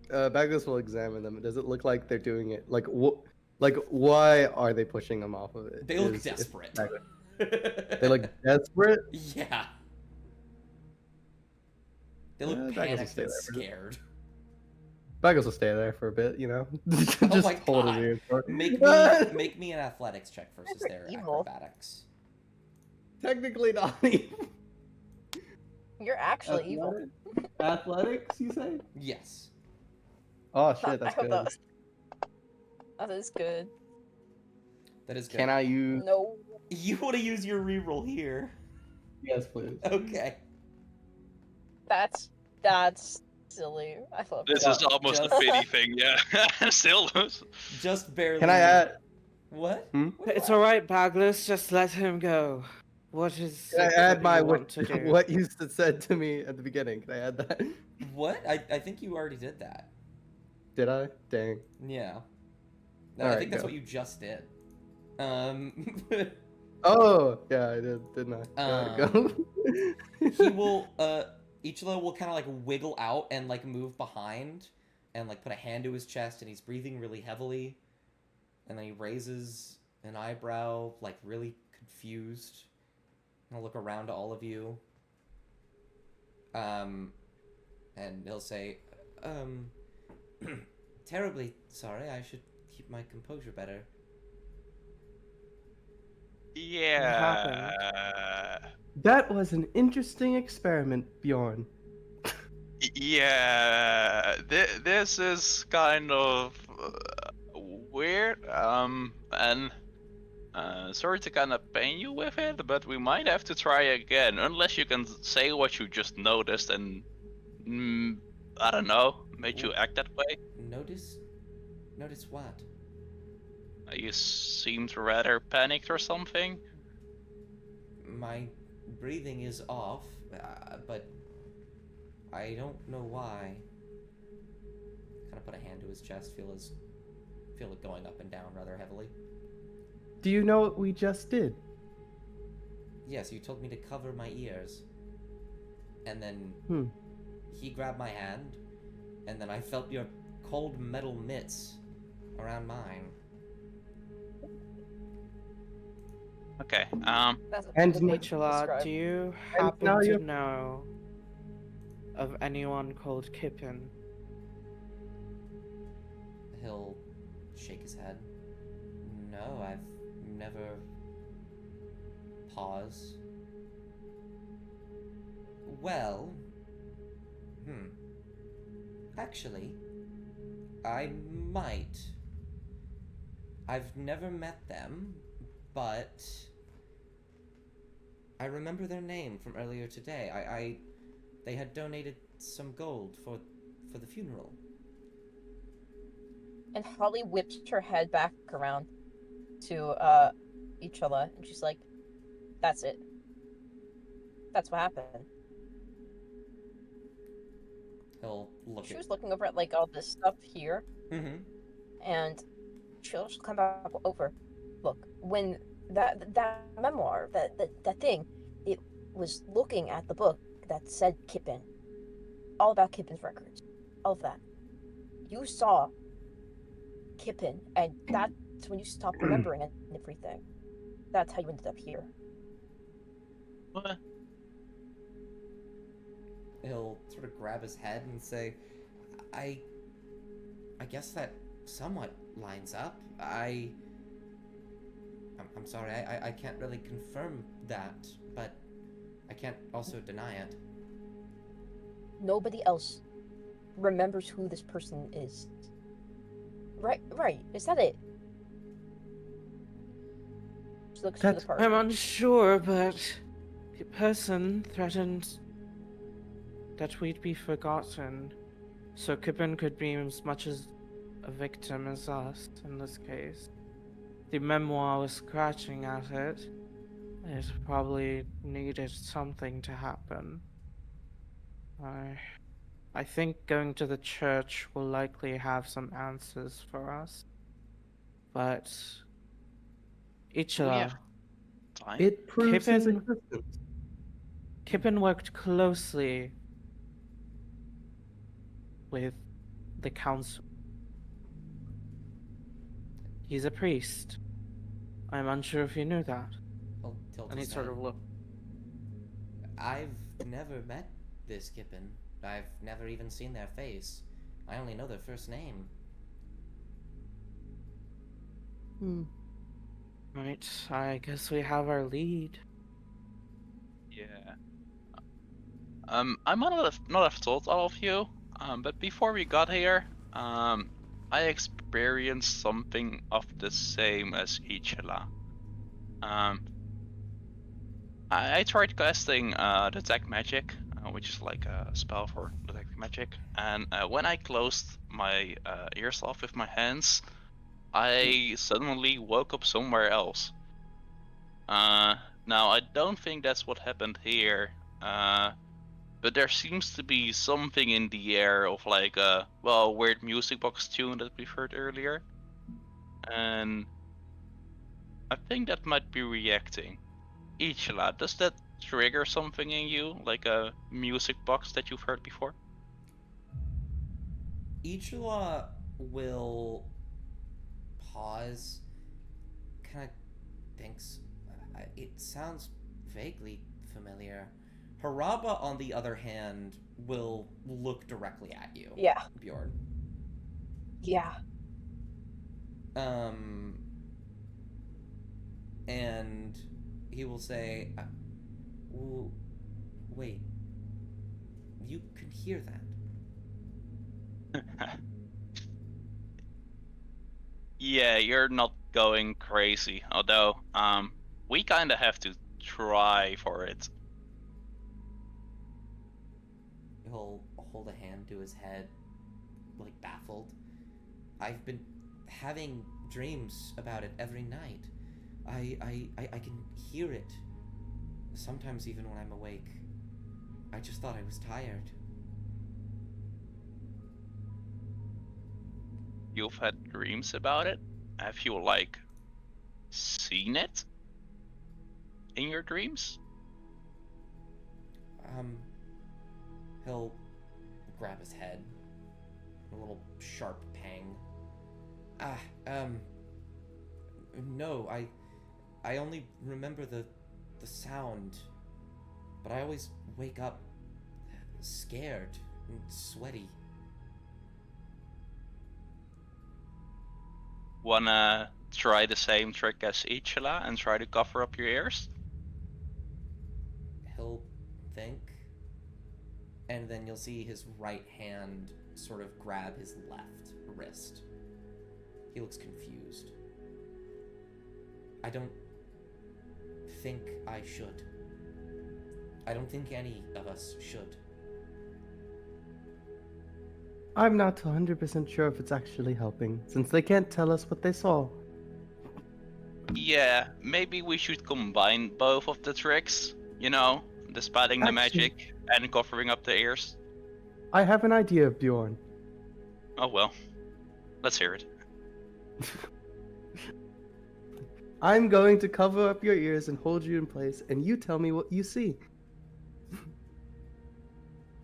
Bagless will examine them. Does it look like they're doing it? Like why are they pushing them off of it? They look Is desperate. They look desperate. Yeah. They look Bagless will panicked stay and there. scared. Bagless will stay there for a bit, you know. Just my hold his God. ears. For... Make me an athletics check versus You're their evil. acrobatics. Technically not evil. You're actually evil. Athletics, you say? Yes. Oh shit, I that's hope good. that is good. That is good. Can I use? No. You want to use your reroll here? Yes, please. Okay. That's silly. I love This that. is almost a Just- pity thing, yeah. Still. Just barely. Can I add? What? Hmm? It's alright, Bagless, just let him go. What is Can I it that add you my want what, to do? what you said to me at the beginning? Can I add that? What? I think you already did that. Did I? Dang. Yeah. No, I Alright, think that's go. what you just did. Oh, yeah, I did, didn't I? Go. He will Ichiro will kind of like wiggle out and like move behind, and like put a hand to his chest, and he's breathing really heavily, and then he raises an eyebrow, like really confused, and he'll look around to all of you. And he'll say, terribly sorry, I should keep my composure better. Yeah. That was an interesting experiment, Bjorn. Yeah. This is kind of weird. And sorry to kind of pain you with it, but we might have to try again, unless you can say what you just noticed and I don't know, made you act that way. Notice what? You seemed rather panicked or something. My breathing is off, but I don't know why. Kind of put a hand to his chest, feel it going up and down rather heavily. Do you know what we just did? Yes, you told me to cover my ears. And then he grabbed my hand, and then I felt your cold metal mitts around mine. Okay. That's And a good way to Michala, describe. do you And happen now to you're- know of anyone called Kippen? He'll shake his head. No, I've never. Pause. Well. Actually, I might. I've never met them, but I remember their name from earlier today. They had donated some gold for the funeral. And Holly whips her head back around to Ichala, and she's like, "That's it. That's what happened." He'll look She at. was looking over at like all this stuff here, Mm-hmm. and she'll come back over. Look, when that memoir, that thing, it was looking at the book that said Kippen, all about Kippen's records, all of that. You saw Kippen, and that's when you stopped remembering and everything. That's how you ended up here. What? He'll sort of grab his head and say, I guess that somewhat lines up. I'm sorry, I can't really confirm that, but I can't also deny it. Nobody else remembers who this person is. Right. Is that it? She looks to the That's- party. I'm unsure, but the person threatened that we'd be forgotten. So Kippen could be as much as a victim as us in this case. The memoir was scratching at it. It probably needed something to happen. I think going to the church will likely have some answers for us. But Ichala, have time? It proves his Kippen- existence. Kippen worked closely with the council. He's a priest. I'm unsure if you knew that. He'll tilt And he his sort head. of looked. I've never met this Kippen. I've never even seen their face. I only know their first name. Right, I guess we have our lead. Yeah. I might not have told all of you, but before we got here, I experienced something of the same as Ichala. I tried casting Detect Magic, which is like a spell for detecting magic, and when I closed my ears off with my hands, I suddenly woke up somewhere else. Now I don't think that's what happened here, but there seems to be something in the air of like a weird music box tune that we heard earlier, and I think that might be reacting. Ichala, does that trigger something in you, like a music box that you've heard before? Ichula will pause, kind of thinks, it sounds vaguely familiar. Haraba, on the other hand, will look directly at you, Yeah. Bjorn. Yeah. And he will say, wait, you can hear that? Yeah, you're not going crazy, although we kind of have to try for it. He'll hold a hand to his head, like baffled. I've been having dreams about it every night. I can hear it. Sometimes even when I'm awake. I just thought I was tired. You've had dreams about it? Have you, like, seen it in your dreams? He'll grab his head. A little sharp pang. No, I only remember the sound. But I always wake up scared and sweaty. Wanna try the same trick as Ichila and try to cover up your ears? He'll think, and then you'll see his right hand sort of grab his left wrist. He looks confused. I don't think I should. I don't think any of us should. I'm not 100% sure if it's actually helping, since they can't tell us what they saw. Yeah, maybe we should combine both of the tricks. You know, dispelling the magic and covering up the ears. I have an idea, Bjorn. Oh well, let's hear it. I'm going to cover up your ears and hold you in place, and you tell me what you see.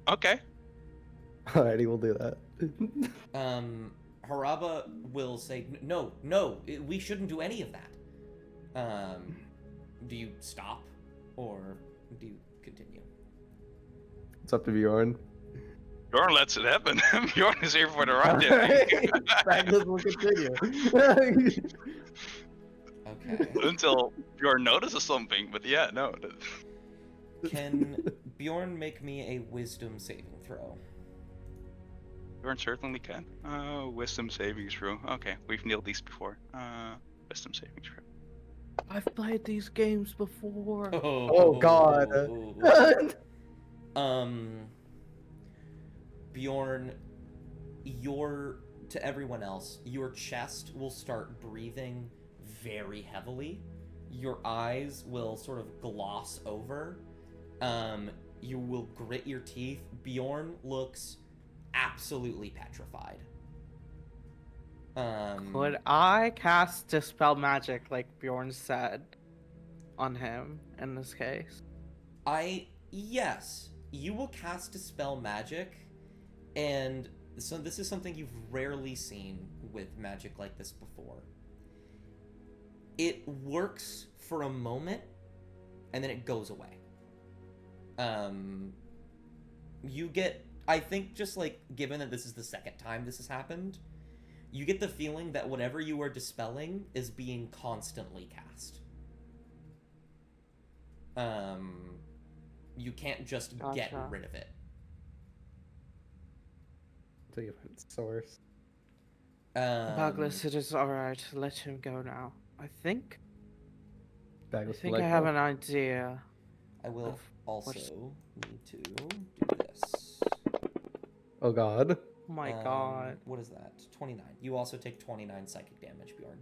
Okay. Alrighty, we'll do that. Haraba will say, no, we shouldn't do any of that. Do you stop, or do you continue? It's up to Bjorn. Bjorn lets it happen. Bjorn is here for the ride. Magnus will continue. Okay. Until Bjorn notices something, but yeah, no. Can Bjorn make me a wisdom saving throw? Bjorn certainly can. Wisdom saving throw. Okay, we've nailed these before. Wisdom saving throw. I've played these games before. Oh, God. Bjorn, to everyone else, your chest will start breathing very heavily. Your eyes will sort of gloss over. You will grit your teeth. Bjorn looks absolutely petrified. Could I cast Dispel Magic like Bjorn said on him in this case? Yes, you will cast Dispel Magic, and so this is something you've rarely seen with magic like this before. It works for a moment, and then it goes away. You get, I think, just like, given that this is the second time this has happened, you get the feeling that whatever you are dispelling is being constantly cast. You can't just get Gotcha. rid of it. Until you find source. Douglas, it is alright. Let him go now. I think I Bagless have an idea. I will of also what's- need to do this. Oh, God. Oh my god. What is that? 29. You also take 29 psychic damage, Bjorn.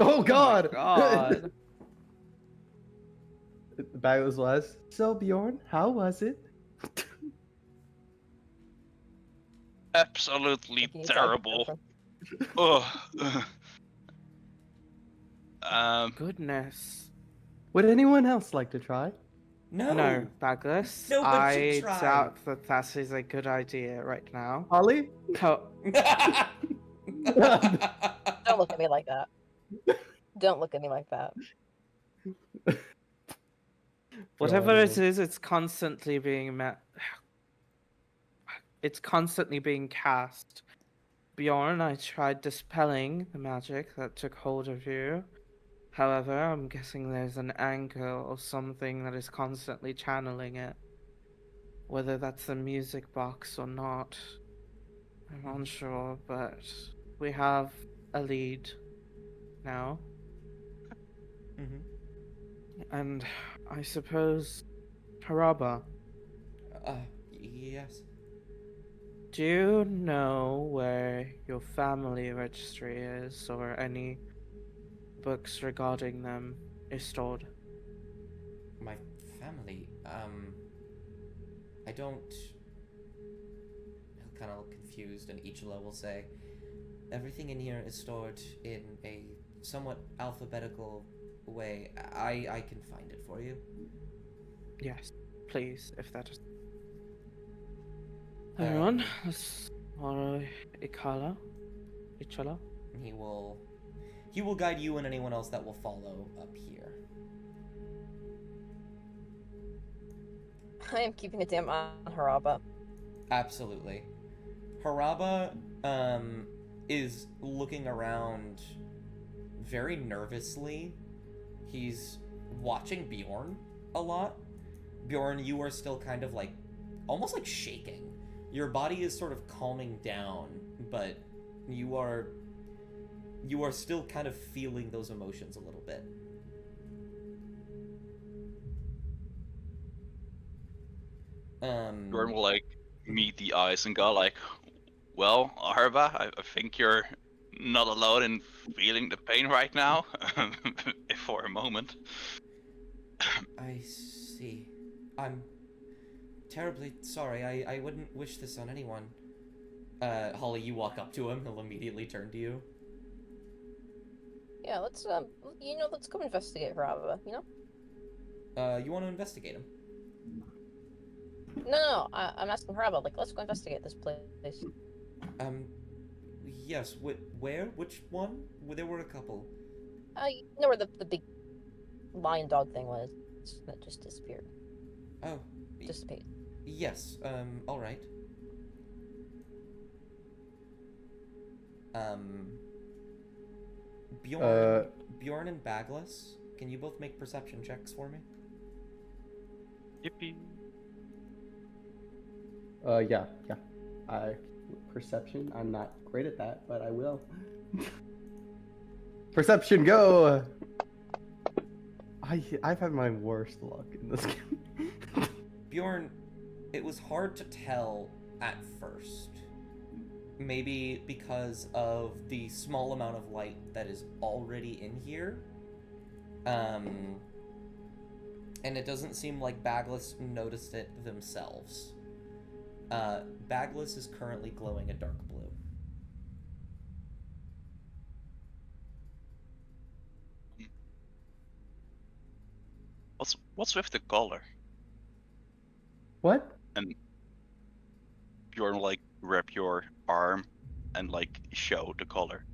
Oh, God. Oh my god. Bagless was. So, Bjorn, how was it? Absolutely Can you tell terrible. difference? Ugh. Goodness. Would anyone else like to try? No. No, Bagless. No one should I try. doubt that that is a good idea right now. Holly? Oh, Don't look at me like that. Don't look at me like that. whatever it Brilliant. is, it's constantly being met. It's constantly being cast. Bjorn, I tried dispelling the magic that took hold of you. However, I'm guessing there's an anchor or something that is constantly channeling it. Whether that's the music box or not, I'm unsure, but we have a lead now. Mhm. And I suppose, Haraba, Yes. do you know where your family registry is or any books regarding them is stored? My family. I don't. He'll kind of look confused, and Ichila will say, "Everything in here is stored in a somewhat alphabetical way. I can find it for you." Yes, please, if that is. Everyone, let's follow Ichala. He will guide you and anyone else that will follow up here. I am keeping a dim eye on Haraba. Absolutely. Haraba is looking around very nervously. He's watching Bjorn a lot. Bjorn, you are still kind of like almost like shaking. Your body is sort of calming down, but you are still kind of feeling those emotions a little bit. Bjorn will like meet the eyes and go like, "Well, Arva, I think you're not alone in feeling the pain right now, for a moment." I see. I'm terribly sorry. I wouldn't wish this on anyone. Holly, you walk up to him. He'll immediately turn to you. Yeah, let's let's go investigate Haraba. You want to investigate him? No, I'm asking Haraba. Like, let's go investigate this place. Yes. Where? Which one? Well, there were a couple. You know where the big lion dog thing was that just disappeared. Oh. Dissipated. Yes. All right. Bjorn and Bagless, can you both make perception checks for me? Yippee. Yeah. Perception. I'm not great at that, but I will. Perception, go! I've had my worst luck in this game. Bjorn, it was hard to tell at first. Maybe because of the small amount of light that is already in here. And it doesn't seem like Bagless noticed it themselves. Bagless is currently glowing a dark blue. What's with the color? What? And Bjorn will like grab your arm and like show the color.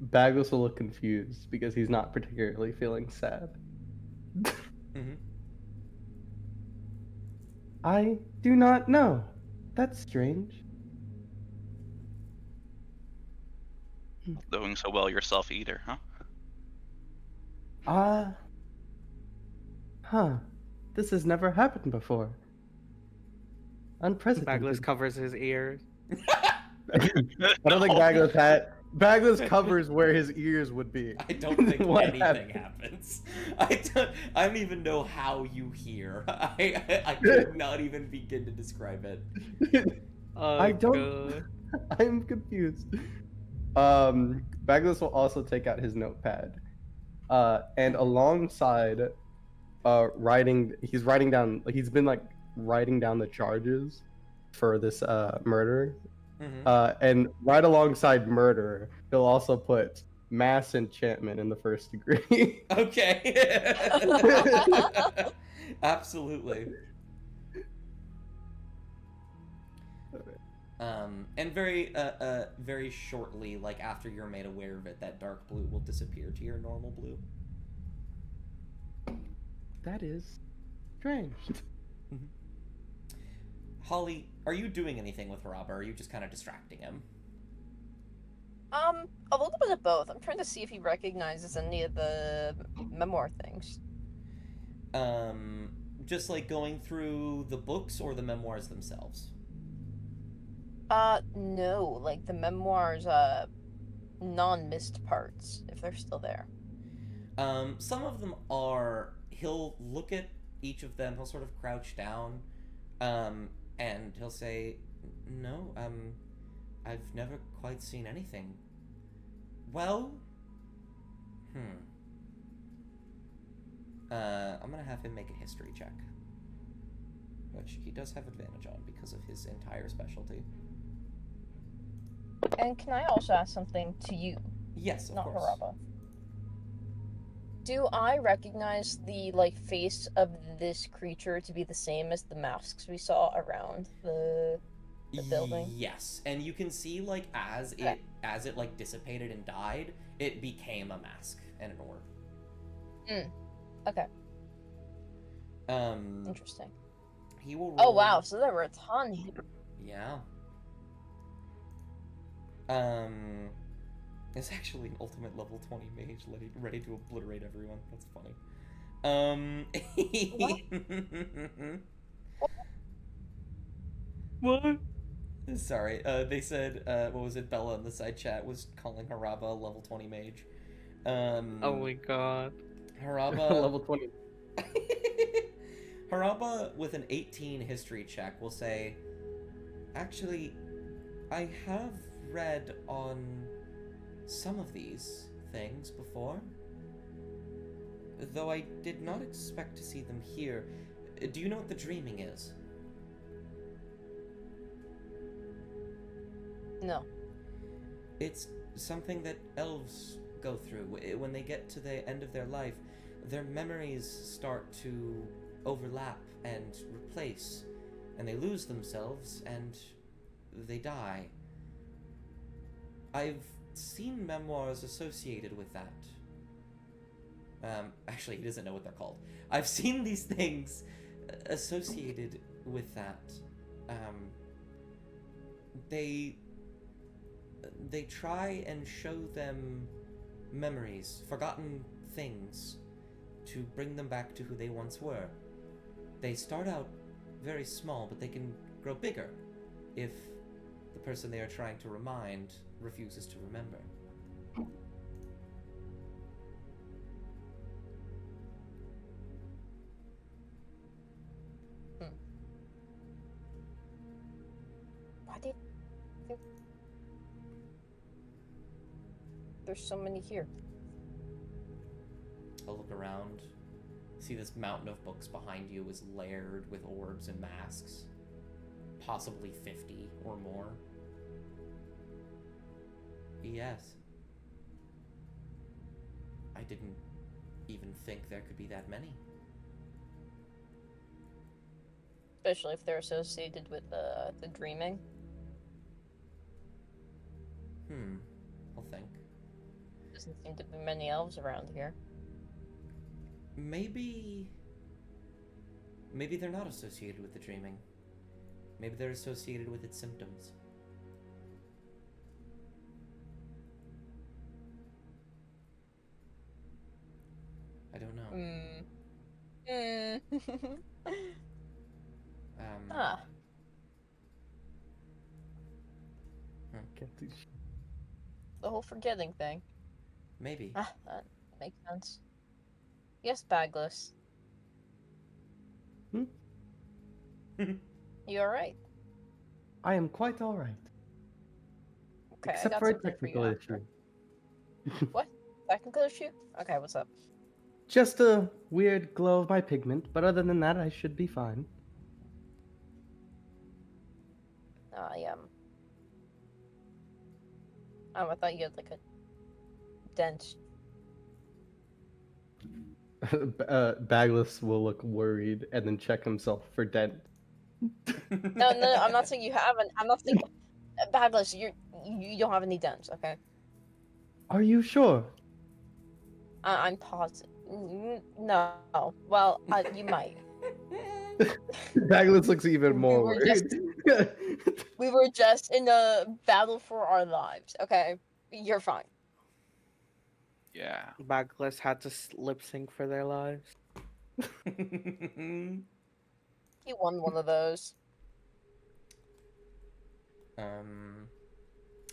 Bagless will look confused because he's not particularly feeling sad. Mm-hmm. I do not know. That's strange. Not doing so well yourself either, huh? This has never happened before. Unprecedented. Bagless covers his ears. I don't think Bagless covers where his ears would be. I don't think What anything happened? happens. I don't even know how you hear. I could not even begin to describe it. I don't. God. I'm confused. Bagless will also take out his notepad, and alongside, he's writing down. Like he's been like writing down the charges for this murder. Mm-hmm. And right alongside murder, he'll also put mass enchantment in the first degree. Okay. Absolutely. And very shortly, like after you're made aware of it, that dark blue will disappear to your normal blue. That is strange. Holly, are you doing anything with Haraba, or are you just kind of distracting him? A little bit of both. I'm trying to see if he recognizes any of the memoir things. Just like going through the books or the memoirs themselves? No, like the memoirs, non-missed parts, if they're still there. Some of them are. He'll look at each of them. He'll sort of crouch down, and he'll say, "No, I've never quite seen anything." Well, I'm gonna have him make a history check, which he does have advantage on because of his entire specialty. And can I also ask something to you, Yes, of not course. Haraba? Do I recognize the like face of this creature to be the same as the masks we saw around the building? Yes, and you can see like as Okay. it like dissipated and died, it became a mask and an orb. Okay, Um, interesting. he will. Oh roll- wow, so there were a ton here. Yeah. It's actually an ultimate level 20 mage ready to obliterate everyone. That's funny. What? Sorry. They said, what was it? Bella in the side chat was calling Haraba a level 20 mage. Oh my god. Haraba. Level 20. Haraba with an 18 history check will say, actually, I have read on some of these things before, though I did not expect to see them here. Do you know what the dreaming is? No. It's something that elves go through. When they get to the end of their life, their memories start to overlap and replace, and they lose themselves and they die. I've seen memoirs associated with that. Actually, he doesn't know what they're called. I've seen these things associated with that. They try and show them memories, forgotten things, to bring them back to who they once were. They start out very small, but they can grow bigger if the person they are trying to remind refuses to remember. Why did there's so many here? I'll look around. See this mountain of books behind you is layered with orbs and masks. Possibly 50 or more. Yes. I didn't even think there could be that many. Especially if they're associated with the dreaming. I'll think. Doesn't seem to be many elves around here. Maybe they're not associated with the dreaming. Maybe they're associated with its symptoms. I don't know. Ah, Can't do sh- the whole forgetting thing. Maybe. Ah, that makes sense. Yes, Bagless. Hmm? You alright? I am quite alright. Okay, I Except got for a something for you technical after. issue. Technical issue? Okay, what's up? Just a weird glow of my pigment, but other than that, I should be fine. I thought you had like a dent. Bagless will look worried and then check himself for dent. No, no, I'm not saying you haven't. I'm not saying Bagless. You don't have any dents. Okay. Are you sure? I'm positive. No. Well, you might. Bagless looks even We more were worried. We were just in a battle for our lives. Okay, you're fine. Yeah. Bagless had to lip sync for their lives. He won one of those.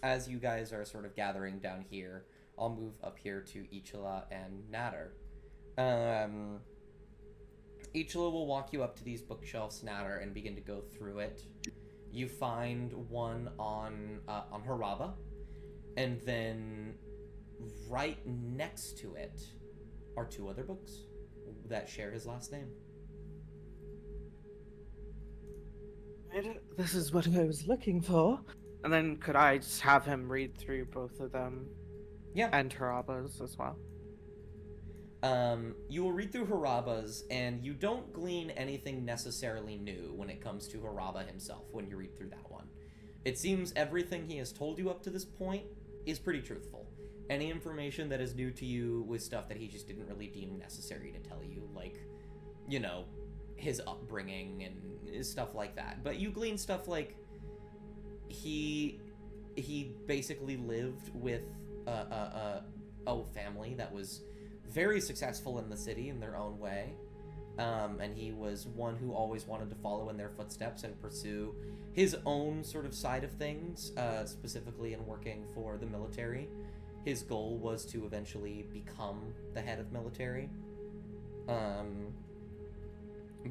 As you guys are sort of gathering down here, I'll move up here to Ichila and Natter. Ichila will walk you up to these bookshelves, Natter, and begin to go through it. You find one on Haraba, and then right next to it are two other books that share his last name. This is what I was looking for. And then could I just have him read through both of them? Yeah. And Haraba's as well. You will read through Haraba's, and you don't glean anything necessarily new when it comes to Haraba himself when you read through that one. It seems everything he has told you up to this point is pretty truthful. Any information that is new to you was stuff that he just didn't really deem necessary to tell you, like, you know, his upbringing and stuff like that. But you glean stuff like he basically lived with a family that was very successful in the city in their own way, and he was one who always wanted to follow in their footsteps and pursue his own sort of side of things, specifically in working for the military. His goal was to eventually become the head of military,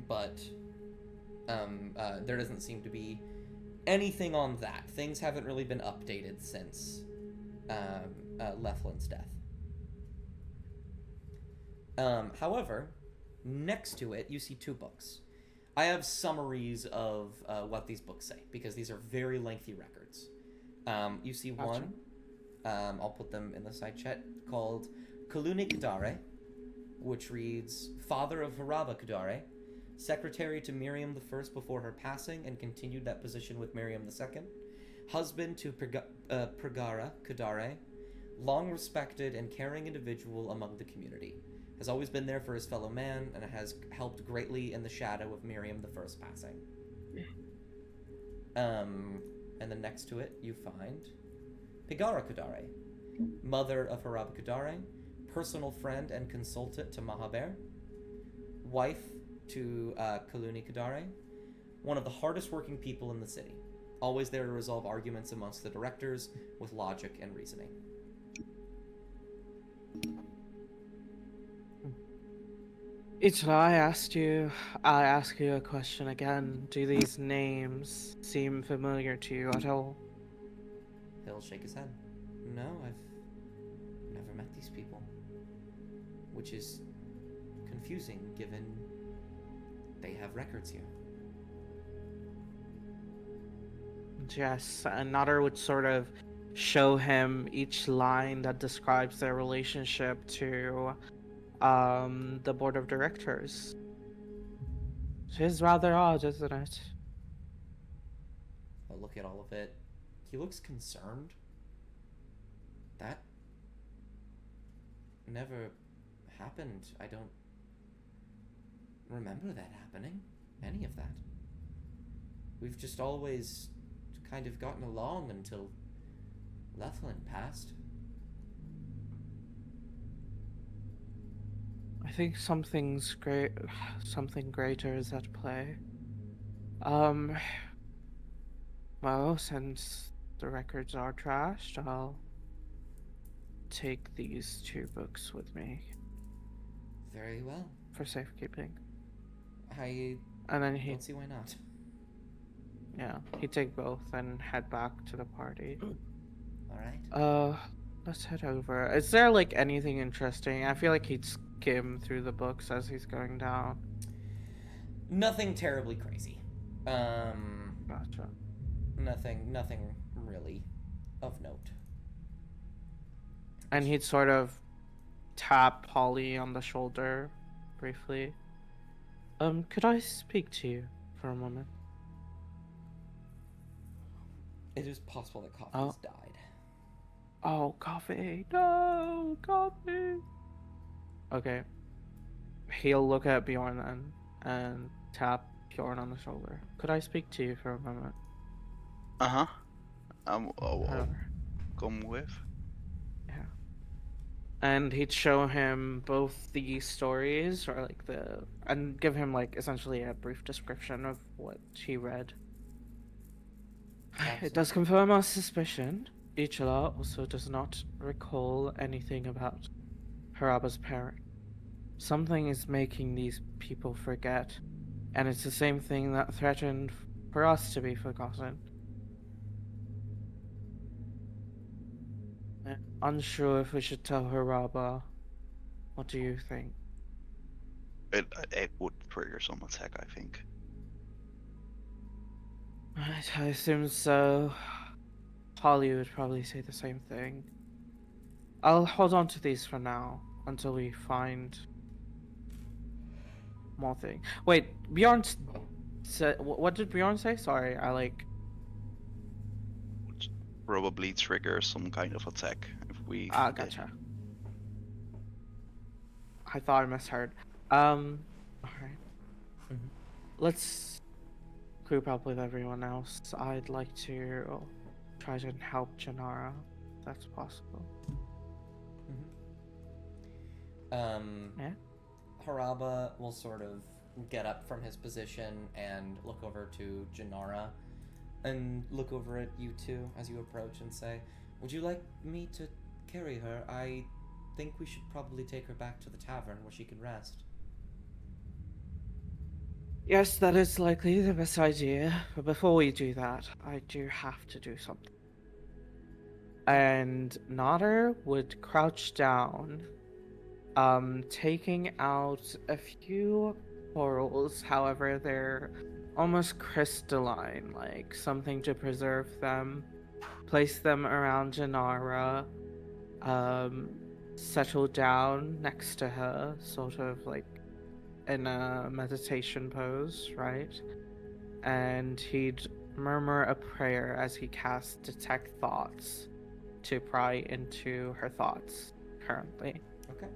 but there doesn't seem to be anything on that. Things haven't really been updated since Leflin's death. However, next to it, you see two books. I have summaries of what these books say, because these are very lengthy records. You see Gotcha. one, I'll put them in the side chat, called Kaluni Kadare, which reads, Father of Haraba Kadare, secretary to Miriam I before her passing, and continued that position with Miriam II, husband to Pragara Kadare, long respected and caring individual among the community. Has always been there for his fellow man, and has helped greatly in the shadow of Miriam I's passing. And then next to it, you find Pigara Kadare, mother of Haraba Kadare, personal friend and consultant to Mahaber, wife to Kaluni Kadare, one of the hardest working people in the city, always there to resolve arguments amongst the directors with logic and reasoning. Ichira, I ask you a question again. Do these names seem familiar to you at all? He'll shake his head. No, I've never met these people. Which is confusing, given they have records here. Yes, and Nader would sort of show him each line that describes their relationship to the board of directors. It is rather odd, isn't it? I'll look at all of it. He looks concerned. That never happened. I don't remember that happening. Any of that. We've just always kind of gotten along until Leflin passed. I think something greater is at play. Well, since the records are trashed, I'll take these two books with me Very well. for safekeeping. I And then don't see why not. he'd take both and head back to the party. Alright. Let's head over. Is there like anything interesting? I feel like he'd skim through the books as he's going down. Nothing terribly crazy. Gotcha. Nothing really of note. And he'd sort of tap Holly on the shoulder briefly. Could I speak to you for a moment? It is possible that Coffee Oh. has died. Oh, coffee. No, coffee. Okay. He'll look at Bjorn then and tap Bjorn on the shoulder. Could I speak to you for a moment? Uh-huh. I'll However, come with. yeah. And he'd show him both the stories or like and give him like essentially a brief description of what he read. It does confirm our suspicion. Ichila also does not recall anything about Haraba's parent. Something is making these people forget, and it's the same thing that threatened for us to be forgotten. Unsure if we should tell Haraba. What do you think? It would trigger some attack, I think. Right, I assume so. Holly would probably say the same thing. I'll hold on to these for now until we find more thing. Wait, Bjorn said. What did Bjorn say? Sorry, I like. Would probably trigger some kind of attack if we. Gotcha. I thought I misheard. Alright. Mhm. Let's group up with everyone else. I'd like to try to help Janara, if that's possible. Yeah? Haraba will sort of get up from his position and look over to Janara and look over at you two as you approach and say, "Would you like me to carry her? I think we should probably take her back to the tavern where she can rest." Yes, that is likely the best idea. But before we do that, I do have to do something. And Nodder would crouch down, taking out a few corals. However, they're almost crystalline, like something to preserve them. Place them around Janara, settle down next to her, sort of like in a meditation pose, right? And he'd murmur a prayer as he cast Detect Thoughts to pry into her thoughts currently. Okay.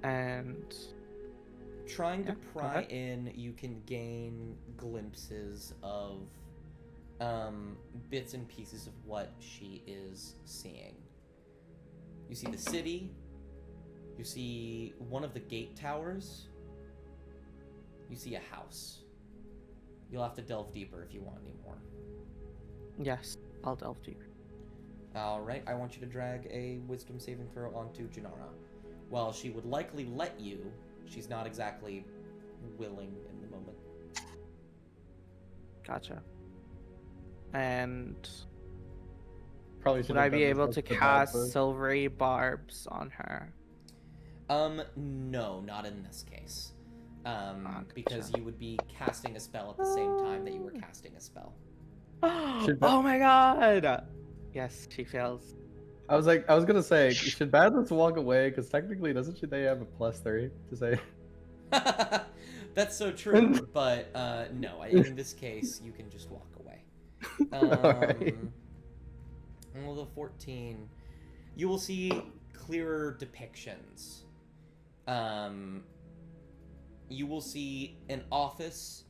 And Trying to Yeah, go pry ahead. in, you can gain glimpses of bits and pieces of what she is seeing. You see the city. You see one of the gate towers. You see a house. You'll have to delve deeper if you want any more. yes, I'll delve deeper. Alright, I want you to drag a wisdom saving throw onto Janara. While she would likely let you, she's not exactly willing in the moment. Gotcha. And Probably should would have I be done this able once to the ball cast first. silvery barbs on her? No, not in this case. Gotcha. Because you would be casting a spell at the same time that you were casting a spell. Should Oh my god! Yes, she fails. I was gonna say, should Badlands walk away? Because technically, doesn't they have a +3 to say? That's so true, but no, in this case, you can just walk away. Alright. Well, the 14, you will see clearer depictions. You will see an office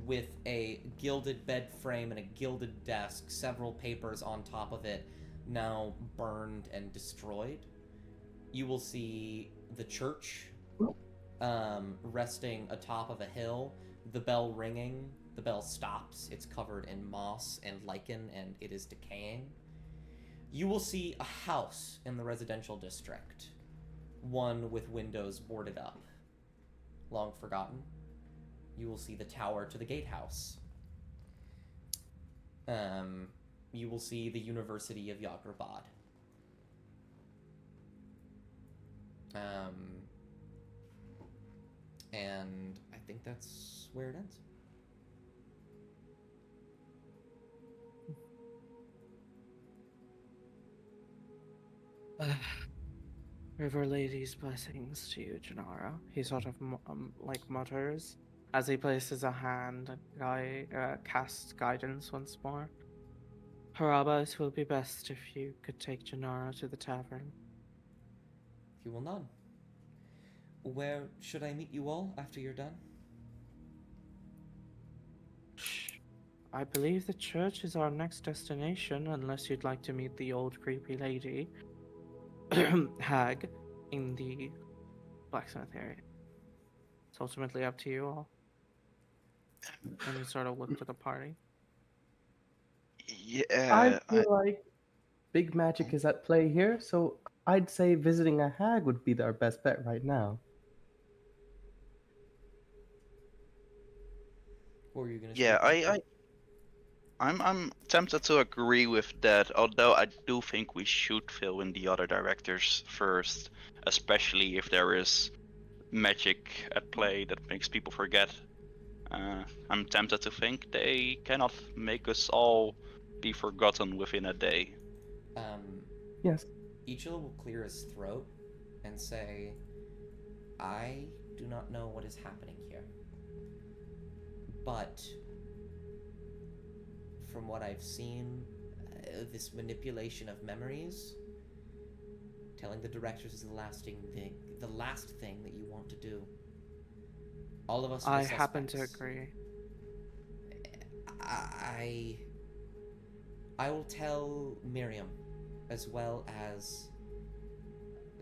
with a gilded bed frame and a gilded desk, several papers on top of it, now burned and destroyed. You will see the church resting atop of a hill, the bell ringing. The bell stops. It's covered in moss and lichen, and it is decaying. You will see a house in the residential district, one with windows boarded up. Long forgotten. You will see the tower to the gatehouse. You will see the University of Yagrabad. And I think that's where it ends. River Lady's blessings to you, Janara. He sort of like mutters as he places a hand and casts guidance once more. Haraba, it will be best if you could take Janara to the tavern. He will nod. Where should I meet you all after you're done? I believe the church is our next destination, unless you'd like to meet the old creepy lady, hag, in the blacksmith area. It's ultimately up to you all. And you sort of look to the party. I Yeah, feel like big magic is at play here, so I'd say visiting a hag would be our best bet right now. What were you gonna yeah, say? I'm tempted to agree with that. Although I do think we should fill in the other directors first, especially if there is magic at play that makes people forget. I'm tempted to think they cannot make us all be forgotten within a day. Yes. Ichil will clear his throat and say, I do not know what is happening here. But from what I've seen, this manipulation of memories, telling the directors is the last thing that you want to do. All of us are I the happen to suspects. agree. I will tell Miriam as well as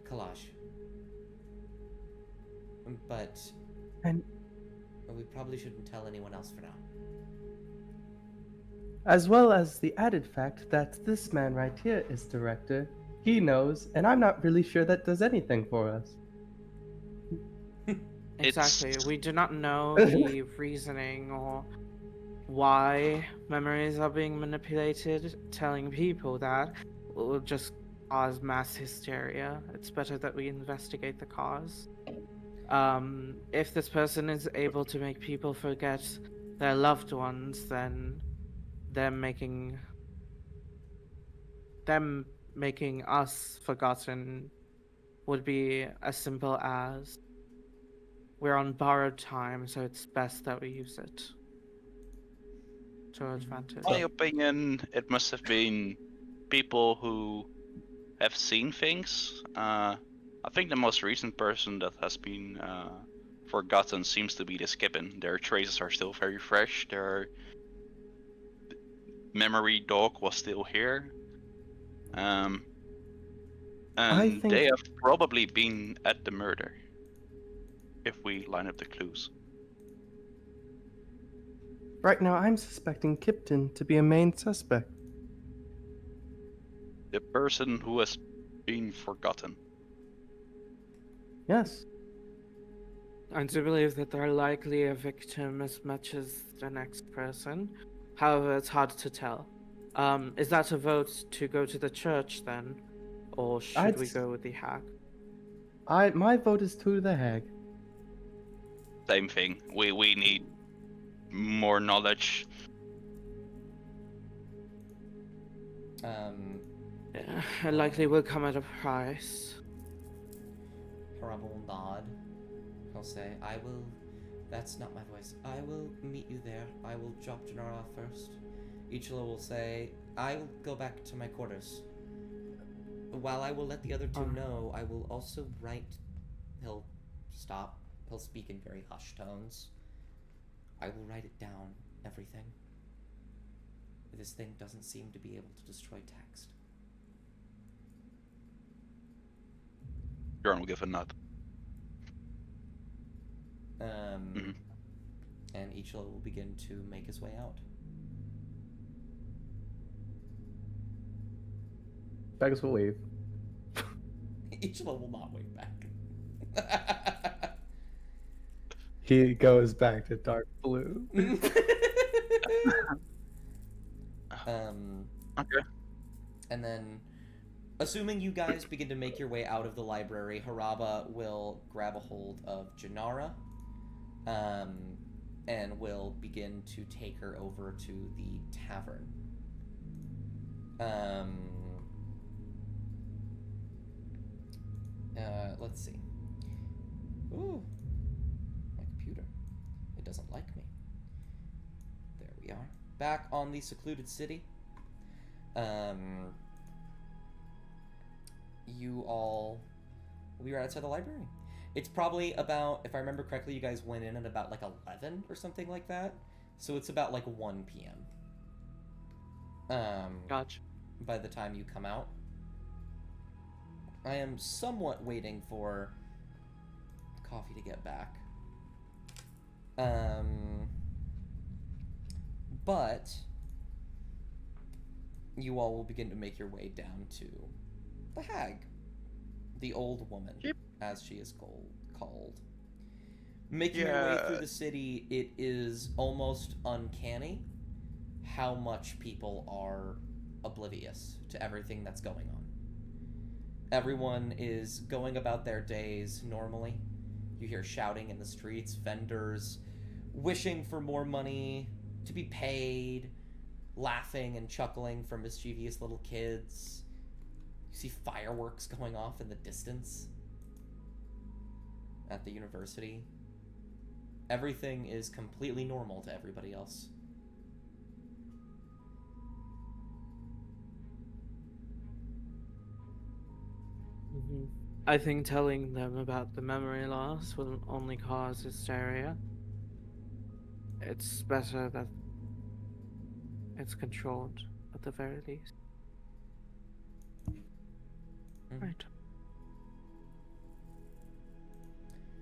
Kalash. But And we probably shouldn't tell anyone else for now. as well as the added fact that this man right here is director. He knows, and I'm not really sure that does anything for us. Exactly. It's We do not know the reasoning or why memories are being manipulated. Telling people that will just cause mass hysteria. It's better that we investigate the cause. If this person is able to make people forget their loved ones, then them making them making us forgotten would be as simple as we're on borrowed time, so it's best that we use it to our advantage. my opinion. It must have been people who have seen things. I think the most recent person that has been forgotten seems to be the Skippin. Their traces are still very fresh. Their memory dog was still here. Um, I and think they have probably been at the murder. If we line up the clues. right now I'm suspecting Kipton to be a main suspect. The person who has been forgotten. Yes. I do believe that they're likely a victim as much as the next person. However, it's hard to tell. Is that a vote to go to the church then? Or should we I'd- go with the hack? My vote is to the hag. Same thing. We need more knowledge. Yeah, it likely will come at a price. Haraba will nod. He'll say, I will... That's not my voice. I will meet you there. I will drop Janara off first. Ichilo will say, I will go back to my quarters. While I will let the other two know, I will also write... He'll stop. He'll speak in very hushed tones. I will write it down, everything. This thing doesn't seem to be able to destroy text. Bjorn will give a nod. And Ichilo will begin to make his way out. Bagus will wave. Ichilo will not wave back. He goes back to dark blue. Okay. And then, assuming you guys begin to make your way out of the library, Haraba will grab a hold of Janara, and will begin to take her over to the tavern. Let's see. Ooh, my computer. It doesn't like me. There we are. Back on the secluded city. You all will be right outside the library. It's probably about, if I remember correctly, you guys went in at about like 11 or something like that. So it's about like 1 p.m. Gotcha. By the time you come out. I am somewhat waiting for coffee to get back. But you all will begin to make your way down to the hag, the old woman, Yep. as she is called. Making your way through Yeah. the city, it is almost uncanny how much people are oblivious to everything that's going on. Everyone is going about their days normally. You hear shouting in the streets, vendors wishing for more money to be paid, laughing and chuckling from mischievous little kids. You see fireworks going off in the distance at the university. Everything is completely normal to everybody else. I think telling them about the memory loss will only cause hysteria. It's better that it's controlled at the very least. Mhm. Right.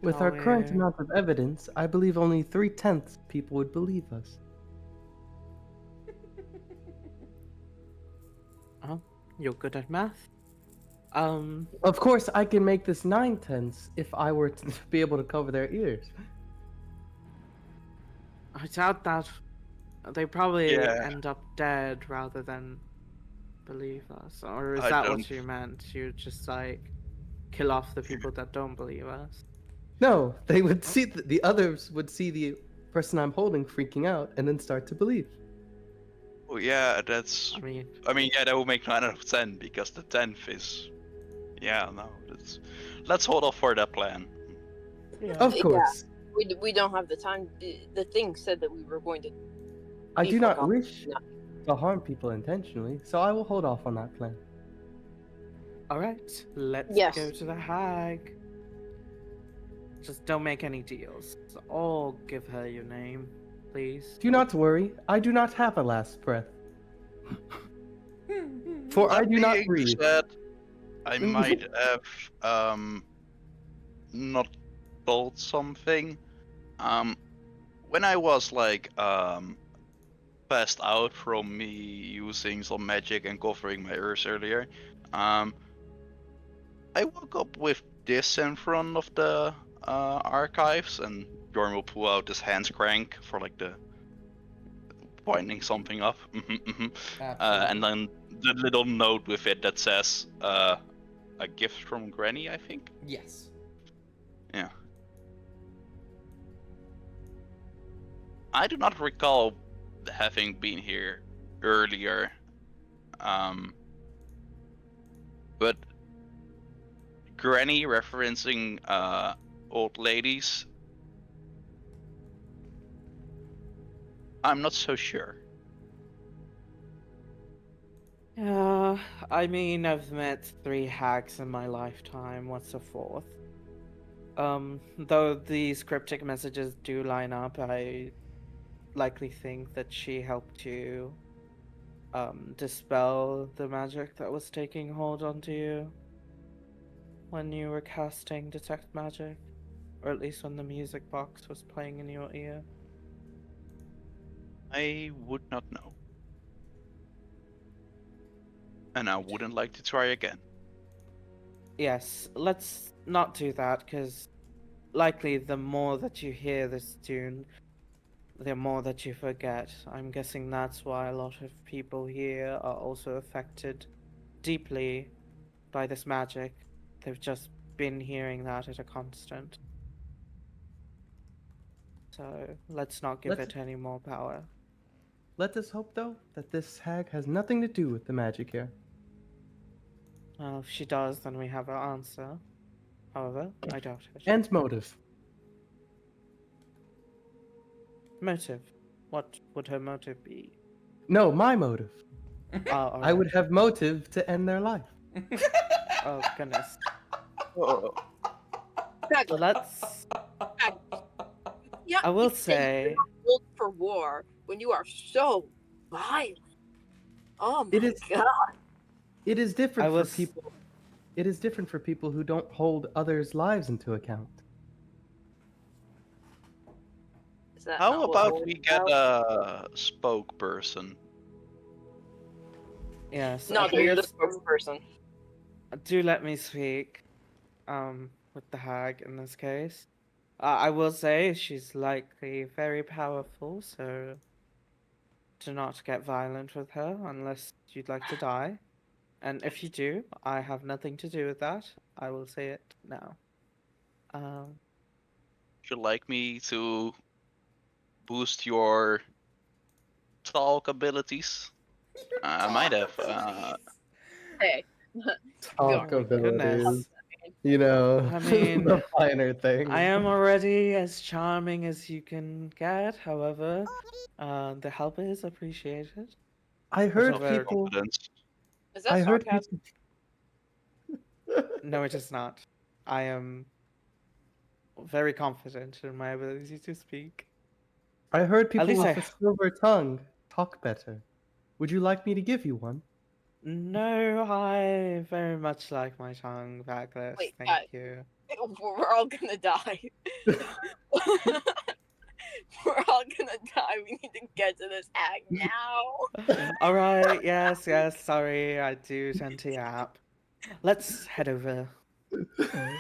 With Shall our current we- amount of evidence, I believe only 3/10 people would believe us. Oh, you're good at math. Of course, I can make this 9/10 if I were to be able to cover their ears. I doubt that. They probably Yeah. end up dead rather than believe us. Or is I that don't- what you meant? You just like kill off the people that don't believe us? No, they would see the others would see the person I'm holding freaking out and then start to believe. Oh yeah, that's. I mean, I mean, yeah, that would make 9 out of 10 because the 10th is. Yeah, no, that's. Let's hold off for that plan. yeah. Of Yeah. course, We don't have the time. The thing said that we were going to. I be do not forgotten. wish No. to harm people intentionally, so I will hold off on that plan. All right, let's Yes. go to the hag. Just don't make any deals. Or give her your name, please. Do not worry, I do not have a last breath. For I That do not being breathe. said, I might have not told something. When I was like passed out from me using some magic and covering my ears earlier, I woke up with this in front of the archives, and Bjorn will pull out his hands crank for like the winding something up. And then the little note with it that says a gift from Granny, I think. Yes. Yeah. I do not recall having been here earlier. But Granny referencing old ladies. I'm not so sure. Yeah, I mean, I've met 3 hags in my lifetime. What's a 4th? Though these cryptic messages do line up, I likely think that she helped to dispel the magic that was taking hold onto you when you were casting Detect Magic, or at least when the music box was playing in your ear. I would not know. And I wouldn't like to try again. Yes, let's not do that, because likely the more that you hear this tune, the more that you forget. I'm guessing that's why a lot of people here are also affected deeply by this magic. They've just been hearing that at a constant. So let's not give Let's- it any more power. Let us hope, though, that this hag has nothing to do with the magic here. Well, if she does, then we have our answer. However, I doubt it. And motive. Motive. What would her motive be? No, my motive. Oh, I would alright. have motive to end their life. Oh goodness. Oh, Bagless, Let's. yeah, I will you say say. you're not built for war when you are so violent. Oh my It is- god. It is different I was- for people. It is different for people who don't hold others' lives into account. Is that how not what about war we is get about? a spokesperson? Yes. No, at you're the least spokesperson. do let me speak. With the hag in this case. I will say she's likely very powerful, so do not get violent with her unless you'd like to die. And if you do, I have nothing to do with that. I will say it now. Um, Would you like me to boost your talk abilities? I might have. Hey, Talk my abilities. goodness. You know, I mean, the finer things. I am already as charming as you can get. However, the help is appreciated. I heard Whatever- people. confidence. is that I heard sarcasm? people. No, it is not. I am very confident in my ability to speak. I heard people least with I- a silver tongue talk better. Would you like me to give you one? No, I very much like my tongue, Backless. Wait, Thank you. We're all gonna die. We're all gonna die. We need to get to this act now. All right. Yes. Yes. Sorry, I do tend to yap. Let's head over. That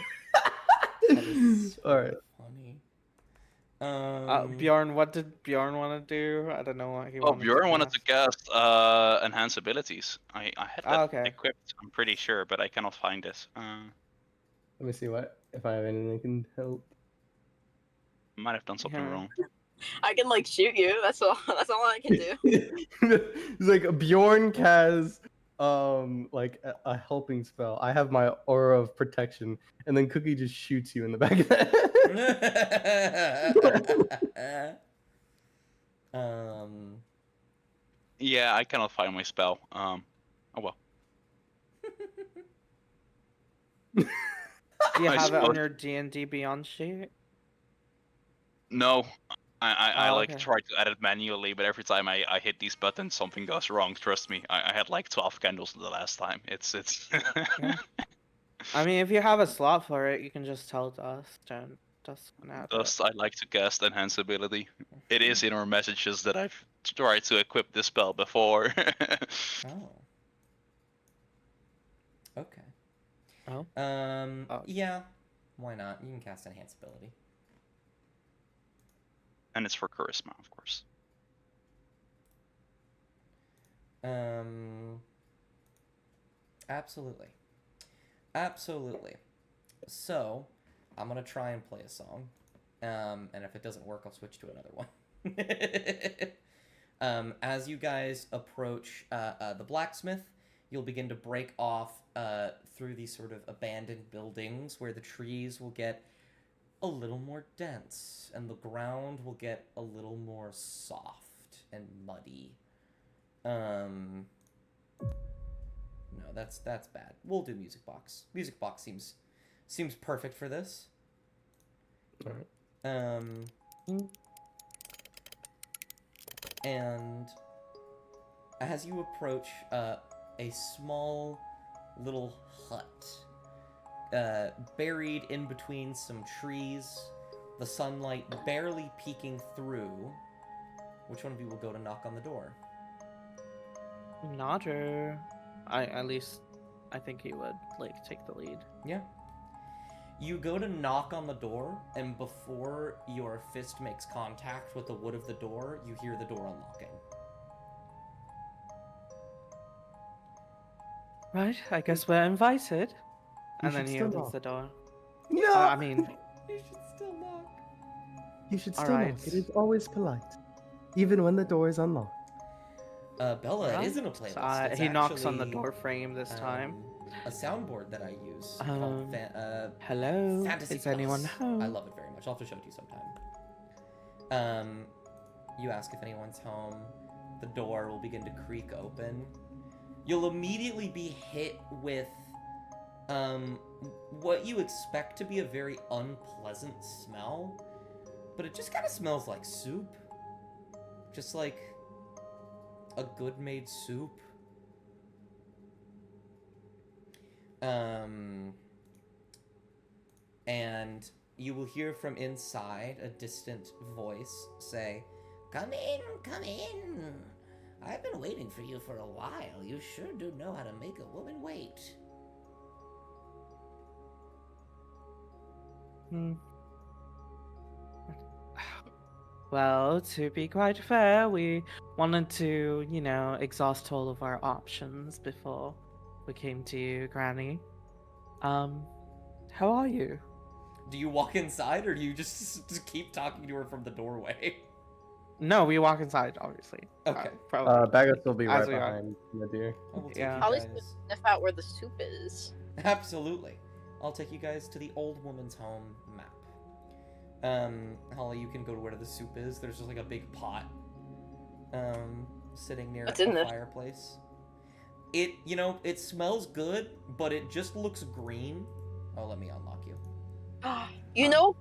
is All right. funny. Bjorn, what did Bjorn want to do? I don't know what he Oh, wanted Bjorn to wanted to cast. cast enhance abilities. I had that Okay. equipped, I'm pretty sure, but I cannot find it. Let me see what if I have anything that can help. Might have done something Yeah. wrong. I can like shoot you. That's all. That's all I can do. It's like Bjorn has like a helping spell. I have my aura of protection, and then Cookie just shoots you in the back of the head. Yeah, I cannot find my spell. Oh well. Do you I have it on suppose- your D&D Beyond sheet? No, I Oh, like okay. try to edit manually, but every time I hit these buttons, something goes wrong. Trust me, I had like 12 candles the last time. It's. Yeah. I mean, if you have a slot for it, you can just tell Dust and Dust can have it. Thus, I like to cast enhance ability. It is in our messages that I've tried to equip this spell before. Oh. Okay. Oh. Oh. Yeah. Why not? You can cast enhance ability. And it's for charisma, of course. Absolutely. Absolutely. So, I'm gonna try and play a song. And if it doesn't work, I'll switch to another one. As you guys approach the blacksmith, you'll begin to break off through these sort of abandoned buildings where the trees will get a little more dense and the ground will get a little more soft and muddy. No, that's bad. We'll do music box. Music box seems perfect for this. Alright. And as you approach a small little hut, buried in between some trees, the sunlight barely peeking through, which one of you will go to knock on the door? Nodder. At least I think he would like take the lead. Yeah. You go to knock on the door, and before your fist makes contact with the wood of the door, you hear the door unlocking. Right, I guess we're invited. And should then he still opens knock. the door. No, I mean, You should still knock. you should still Alright. knock. It is always polite, even when the door is unlocked. Bella, it Right. isn't a playlist. It's he knocks on the actually, door frame this time. a soundboard that I use called Hello? Fantasy Is anyone Plus. home? I love it very much. I'll have to show it to you sometime. You ask if anyone's home. The door will begin to creak open. You'll immediately be hit with what you expect to be a very unpleasant smell, but it just kind of smells like soup. Just like a good made soup. And you will hear from inside a distant voice say, "Come in, come in. I've been waiting for you for a while. You sure do know how to make a woman wait." Well, to be quite fair, we wanted to, exhaust all of our options before we came to you, Granny. How are you? Do you walk inside, or do you just keep talking to her from the doorway? No, we walk inside, obviously. Okay. Probably. Bagus will be As right we are. behind the deer. I will take Yeah. you Holly's guys. gonna sniff out where the soup is. Absolutely. I'll take you guys to the old woman's home map. Holly, you can go to where the soup is. There's just like a big pot, sitting near What's in the it? fireplace. It smells good, but it just looks green. Oh, let me unlock you. You know,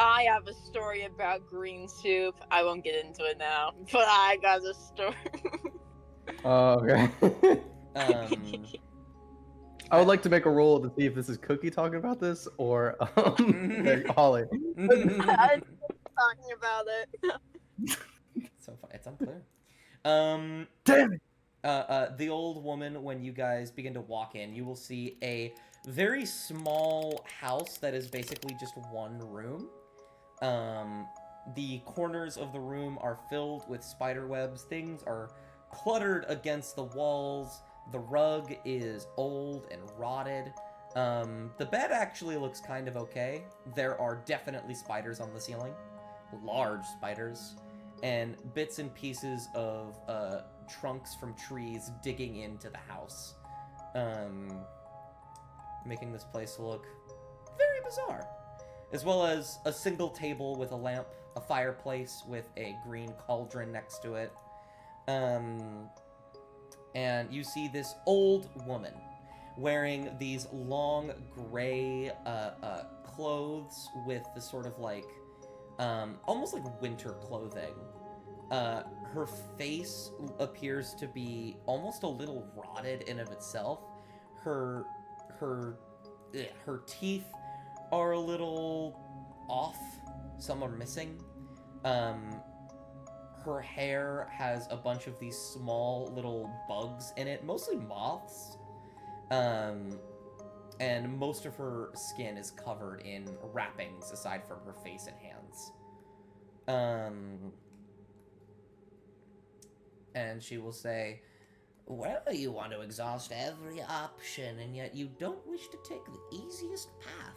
I have a story about green soup. I won't get into it now, but I got a story. Oh, okay. I would like to make a roll to see if this is Cookie talking about this or Holly. I'm talking about it. So fun. It's unclear. Damn it! The old woman, when you guys begin to walk in, you will see a very small house that is basically just one room. The corners of the room are filled with spider webs. Things are cluttered against the walls. The rug is old and rotted. The bed actually looks kind of okay. There are definitely spiders on the ceiling. Large spiders. And bits and pieces of trunks from trees digging into the house. Making this place look very bizarre. As well as a single table with a lamp, a fireplace with a green cauldron next to it. And you see this old woman wearing these long gray clothes with the sort of like almost like winter clothing. Her face appears to be almost a little rotted in of itself. Her teeth are a little off. Some are missing. Her hair has a bunch of these small little bugs in it, mostly moths. And most of her skin is covered in wrappings aside from her face and hands. And she will say, "Well, you want to exhaust every option, and yet you don't wish to take the easiest path.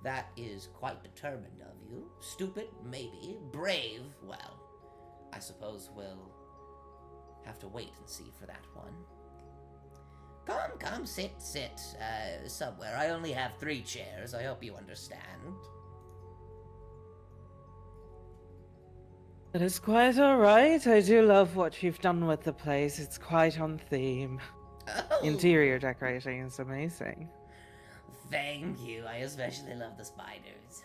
That is quite determined of you. Stupid, maybe. Brave, well, I suppose we'll have to wait and see for that one. Come, sit, somewhere. I only have 3 chairs. I hope you understand." That is quite alright. I do love what you've done with the place. It's quite on theme. Oh, Interior decorating is amazing. thank you. I especially love the spiders.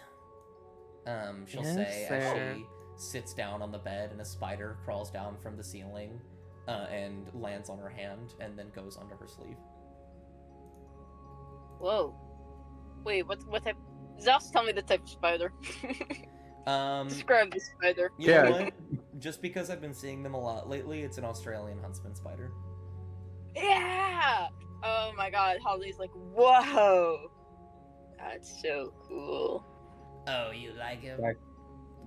She'll Yes, say as sir. she sits down on the bed and a spider crawls down from the ceiling and lands on her hand and then goes under her sleeve. Whoa. Wait, what type? Just tell me the type of spider. Describe the spider. You know Yeah. what? Just because I've been seeing them a lot lately, it's an Australian huntsman spider. Yeah! Oh my god, Holly's like, whoa! That's so cool. Oh, you like him? Back-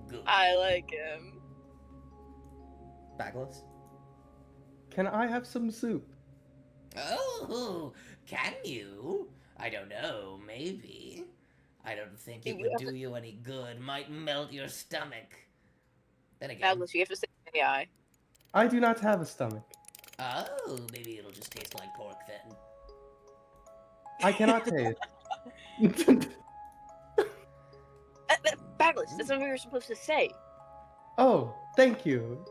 Good. I like him. Bagless? Can I have some soup? Oh, can you? I don't know, maybe. I don't think it would do you any good. Might melt your stomach. Then again, Atlas, you have to say AI. I do not have a stomach. oh, maybe it'll just taste like pork then. I cannot taste. Bagless, that's not what you were supposed to say. Oh, thank you.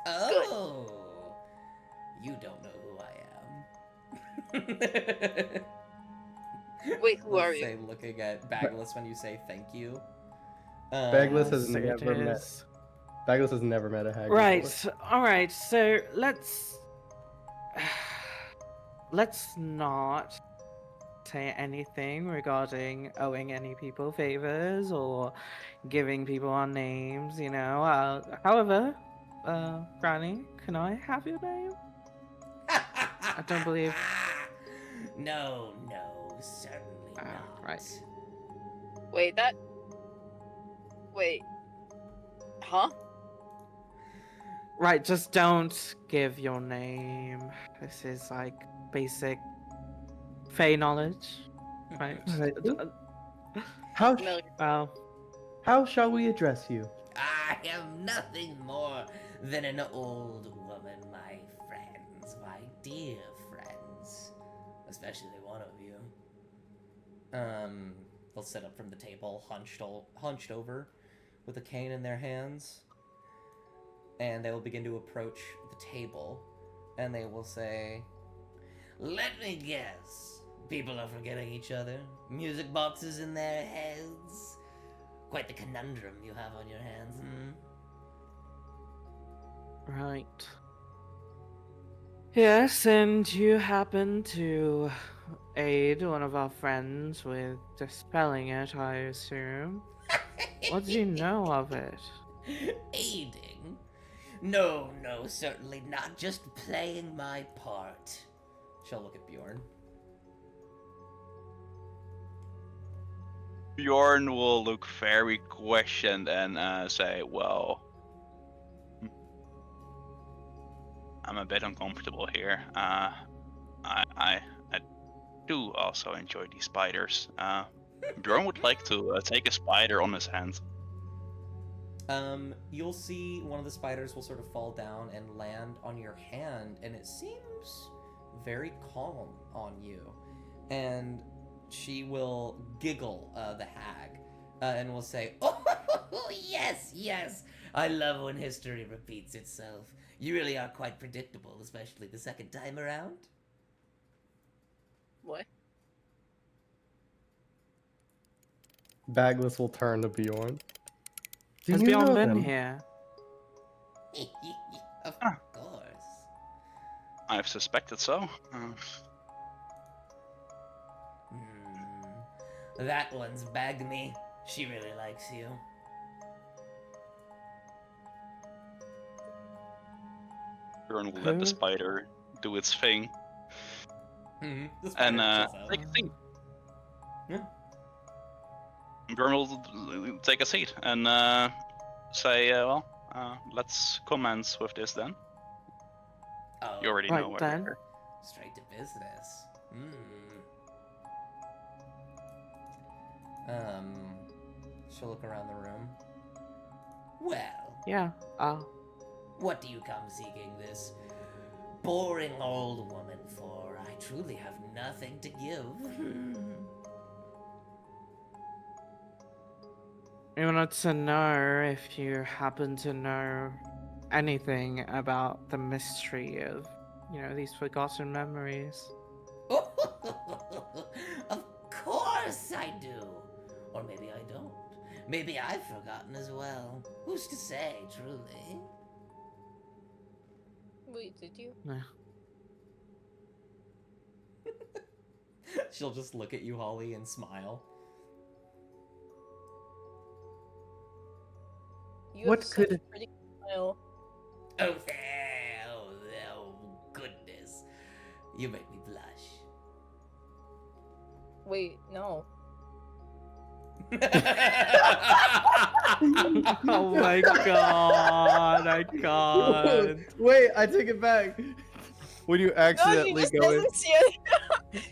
Oh, you don't know who I am. Wait, who Let's are you? say looking at Bagless when you say thank you. Bagless has So it never met. is. Bagless has never met a hag. before. Right. All right. So let's not say anything regarding owing any people favors or giving people our names. You know. However, Granny, can I have your name? I don't believe- No, certainly not. Right. Wait, Wait. Huh? Right. Just don't give your name. This is like basic Fey knowledge. Right. How Familiar. Well. how shall we address you? I am nothing more than an old woman, my friends, my dear friends. Especially one of you. They'll sit up from the table, hunched over, with a cane in their hands. And they will begin to approach the table. And they will say, "Let me guess. People are forgetting each other. Music boxes in their heads. Quite the conundrum you have on your hands, Right. Yes, and you happen to aid one of our friends with dispelling it, I assume. What do you know of it? Aiding? No, certainly not. Just playing my part." She'll look at Bjorn. Bjorn will look very questioned and say, "Well, I'm a bit uncomfortable here. I do also enjoy these spiders. Bjorn would like to take a spider on his hand." You'll see one of the spiders will sort of fall down and land on your hand, and it seems very calm on you. And she will giggle, the hag, and will say, "Oh, yes. I love when history repeats itself. You really are quite predictable, especially the second time around." What? Bagless will turn to Bjorn. Do Has you Bjorn know been them? here? Of Ah. course. I've suspected so. That one's Bagme. She really likes you. Bjorn will let the Who? spider do its thing The and spider chills out. take a seat. Yeah. Bjorn will take a seat and say, let's commence with this then. Oh, You already Right know where then. we're. straight to business. She'll look around the room. Well, Yeah. what do you come seeking this boring old woman for? I truly have nothing to give. We wanted to know if you happen to know anything about the mystery of, these forgotten memories. Of course I do. Or maybe I don't. Maybe I've forgotten as well. Who's to say, truly? Wait, did you? She'll just look at you, Holly, and smile. You What have such could- a pretty smile. Oh, goodness. You make me blush. Wait, no. Oh my god, I can't. Wait, I take it back. When you No, she accidentally just go in, doesn't see any.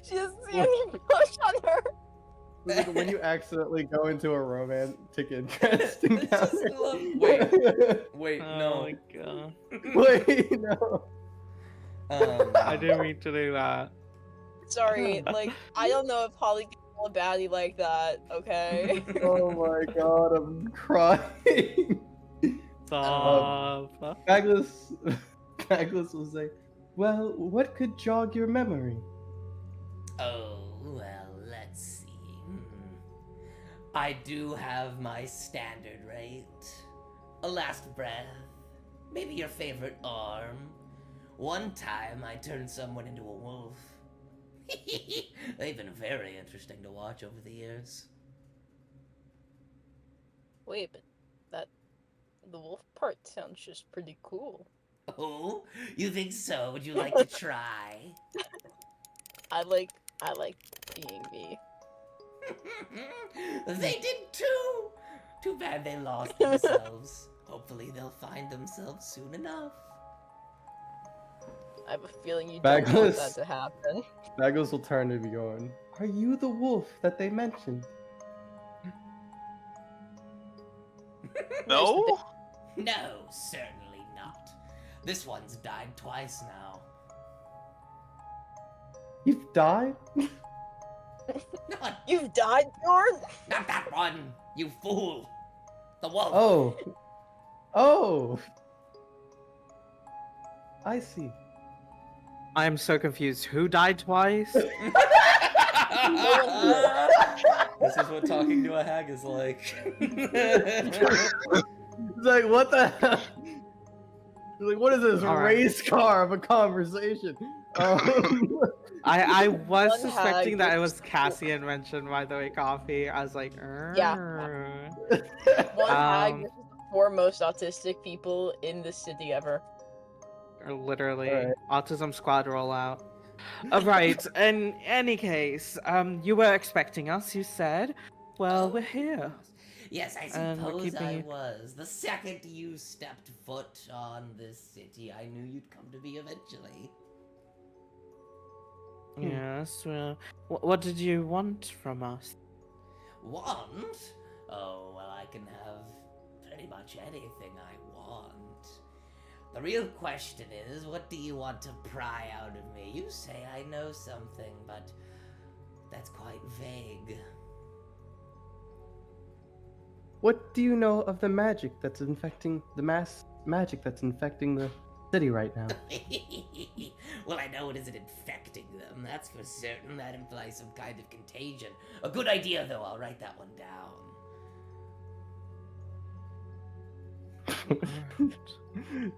She doesn't see any blush on her. when you accidentally go into a romantic interest It's just encounter. Wait, Oh no. my god. Wait, no. I didn't mean to do that. Sorry, like, I don't know if Holly can call a baddie like that, okay? Oh my god, I'm crying. Stop. Magnus, Magnus will say, "Well, what could jog your memory?" Oh, well, let's see. I do have my standard rate. A last breath. Maybe your favorite arm. One time I turned someone into a wolf. They've been very interesting to watch over the years. Wait, but that the wolf part sounds just pretty cool. Oh, you think so? Would you like to try? I like being me. They did too! Too bad they lost themselves. Hopefully they'll find themselves soon enough. I have a feeling you don't want Magnus. that to happen. Magnus will turn to Bjorn. Are you the wolf that they mentioned? No? No, certainly not. This one's died twice now. You've died? Not, You've died, Bjorn? not that one, you fool! The wolf! Oh. Oh. I see. I'm so confused. Who died twice? This is what talking to a hag is like. It's like, what the hell? He's like, what is this All right. race car of a conversation? I was One suspecting hag that it was- was Cassian mentioned, by the way, coffee. I was like, Yeah. One hag Um, versus the four most autistic people in the city ever. literally, Alright. autism squad rollout. Right. In any case, you were expecting us. You said. Well, we're here. Yes, I And we're suppose keeping I you- was. The second you stepped foot on this city, I knew you'd come to me eventually. Yes. Well, what did you want from us? Want? Oh, well, I can have pretty much anything I want. The real question is, what do you want to pry out of me? You say I know something, but that's quite vague. What do you know of the magic that's infecting the mass magic that's infecting the city right now? Well, I know it isn't infecting them, that's for certain. That implies some kind of contagion. A good idea, though. I'll write that one down.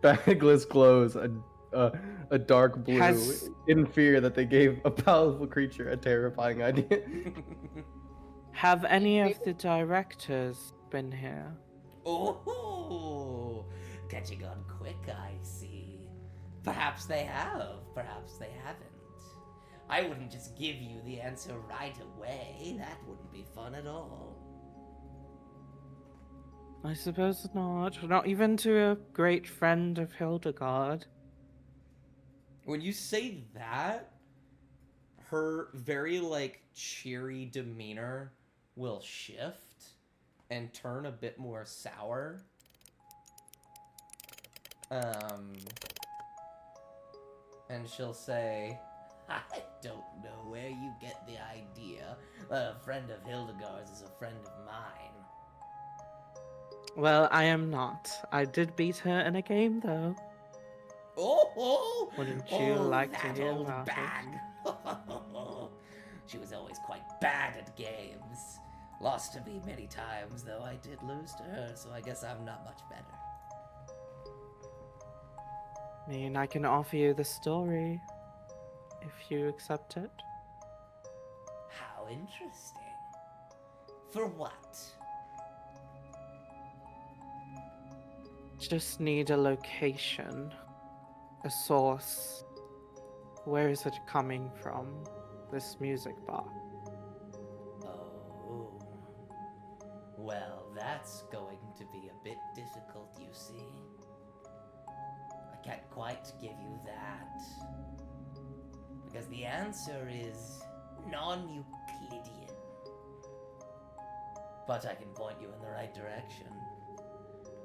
Bagless glows a dark blue Has- in fear that they gave a powerful creature a terrifying idea. Have any of the directors been here? Oh, catching on quick, I see. Perhaps they have, perhaps they haven't. I wouldn't just give you the answer right away. That wouldn't be fun at all. I suppose not. Not even to a great friend of Hildegard. When you say that, her very, like, cheery demeanor will shift and turn a bit more sour. And she'll say, I don't know where you get the idea that a friend of Hildegard's is a friend of mine. Well, I am not. I did beat her in a game, though. Oh, Wouldn't you like to that hear old about it? bag. She was always quite bad at games. Lost to me many times, though I did lose to her, so I guess I'm not much better. I mean, I can offer you the story if you accept it. How interesting. For what? Just need a location, a source. Where is it coming from? This music box. Oh. Well, that's going to be a bit difficult, you see. I can't quite give you that. Because the answer is non-Euclidean. But I can point you in the right direction.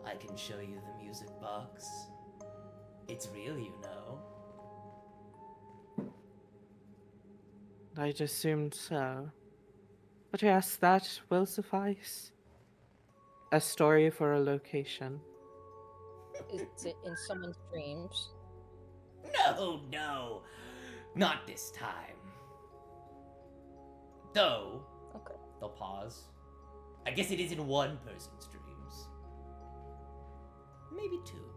I can show you the music box. It's real, you know. I'd assumed so. But yes, that will suffice. A story for a location. Is it in someone's dreams? No, no, not this time. Though, Okay. they'll pause. I guess it is in one person's dreams. Maybe two.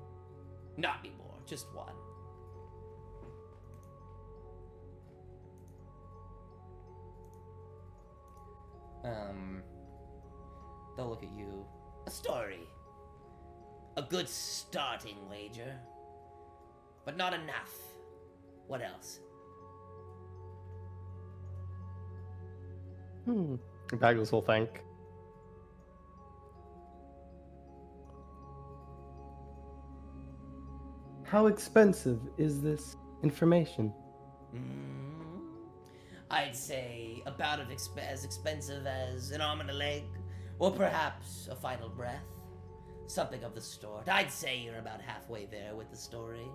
Not anymore, just one. They'll look at you. A story. A good starting wager. But not enough. What else? Bagless will thank. How expensive is this information? I'd say about as expensive as an arm and a leg, or perhaps a final breath. Something of the sort. I'd say you're about halfway there with the story.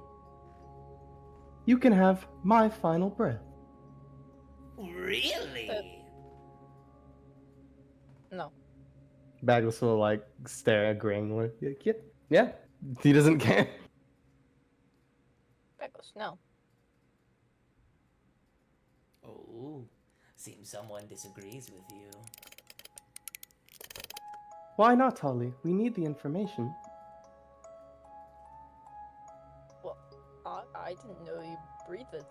You can have my final breath. Really? No. Bagless will like stare agreeingly. Like, yeah, yeah. He doesn't care. Bagless, no. Oh, seems someone disagrees with you. Why not, Holly? We need the information. Well, I didn't know you breathed it.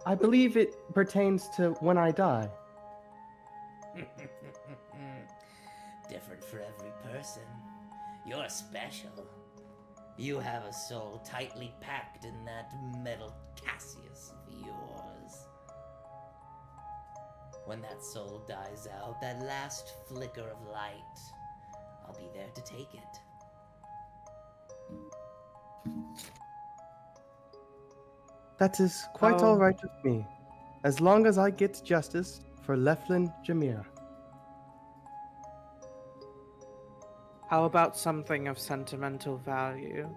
I believe it pertains to when I die. Different for every person. You're special. You have a soul tightly packed in that metal Cassius of yours. When that soul dies out, that last flicker of light, I'll be there to take it. That is quite Oh. all right with me, as long as I get justice for Leflin Jameer. How about something of sentimental value?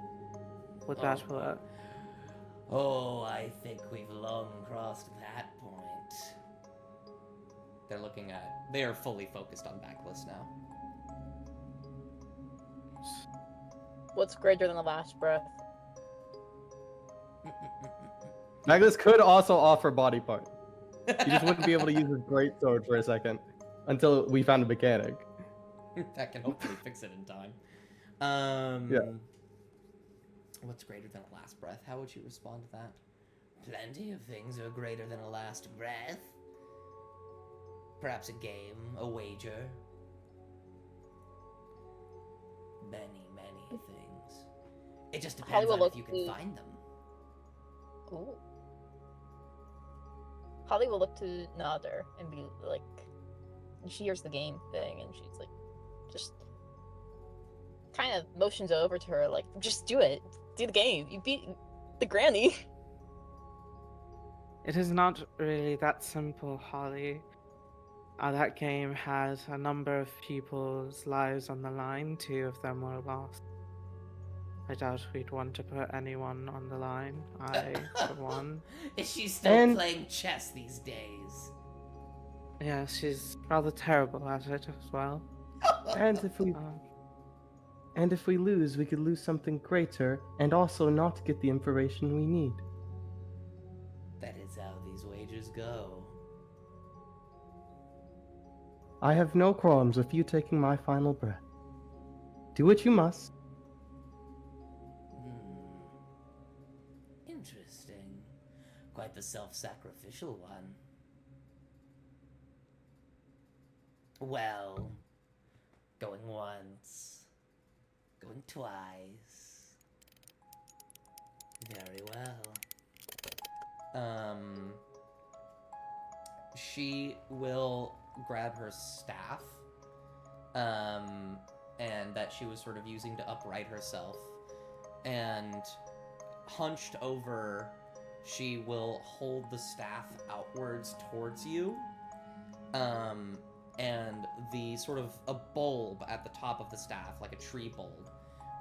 Would that Oh. work? Oh, I think we've long crossed that point. They are fully focused on Backless now. What's greater than the last breath? Magnus could also offer body part. He just wouldn't be able to use his greatsword for a second until we found a mechanic. That can hopefully fix it in time. Yeah. What's greater than a last breath? How would you respond to that? Plenty of things are greater than a last breath. Perhaps a game, a wager. Many, many things. It just depends Hollywood on if look you can to- find them. Ooh. Holly will look to Nader and be like, she hears the game thing and she's like, just kind of motions over to her, like, just do it. Do the game. You beat the granny. It is not really that simple, Holly. That game had a number of people's lives on the line. 2 of them were lost. I doubt we'd want to put anyone on the line. I, for one. Is she still And- playing chess these days? Yeah, she's rather terrible at it as well. And if we lose, we could lose something greater and also not get the information we need. That is how these wagers go. I have no qualms with you taking my final breath. Do what you must. Interesting. Quite the self-sacrificial one. Well, going once, going twice. Very well. She will grab her staff, and that she was sort of using to upright herself, and hunched over, she will hold the staff outwards towards you, and the sort of a bulb at the top of the staff, like a tree bulb,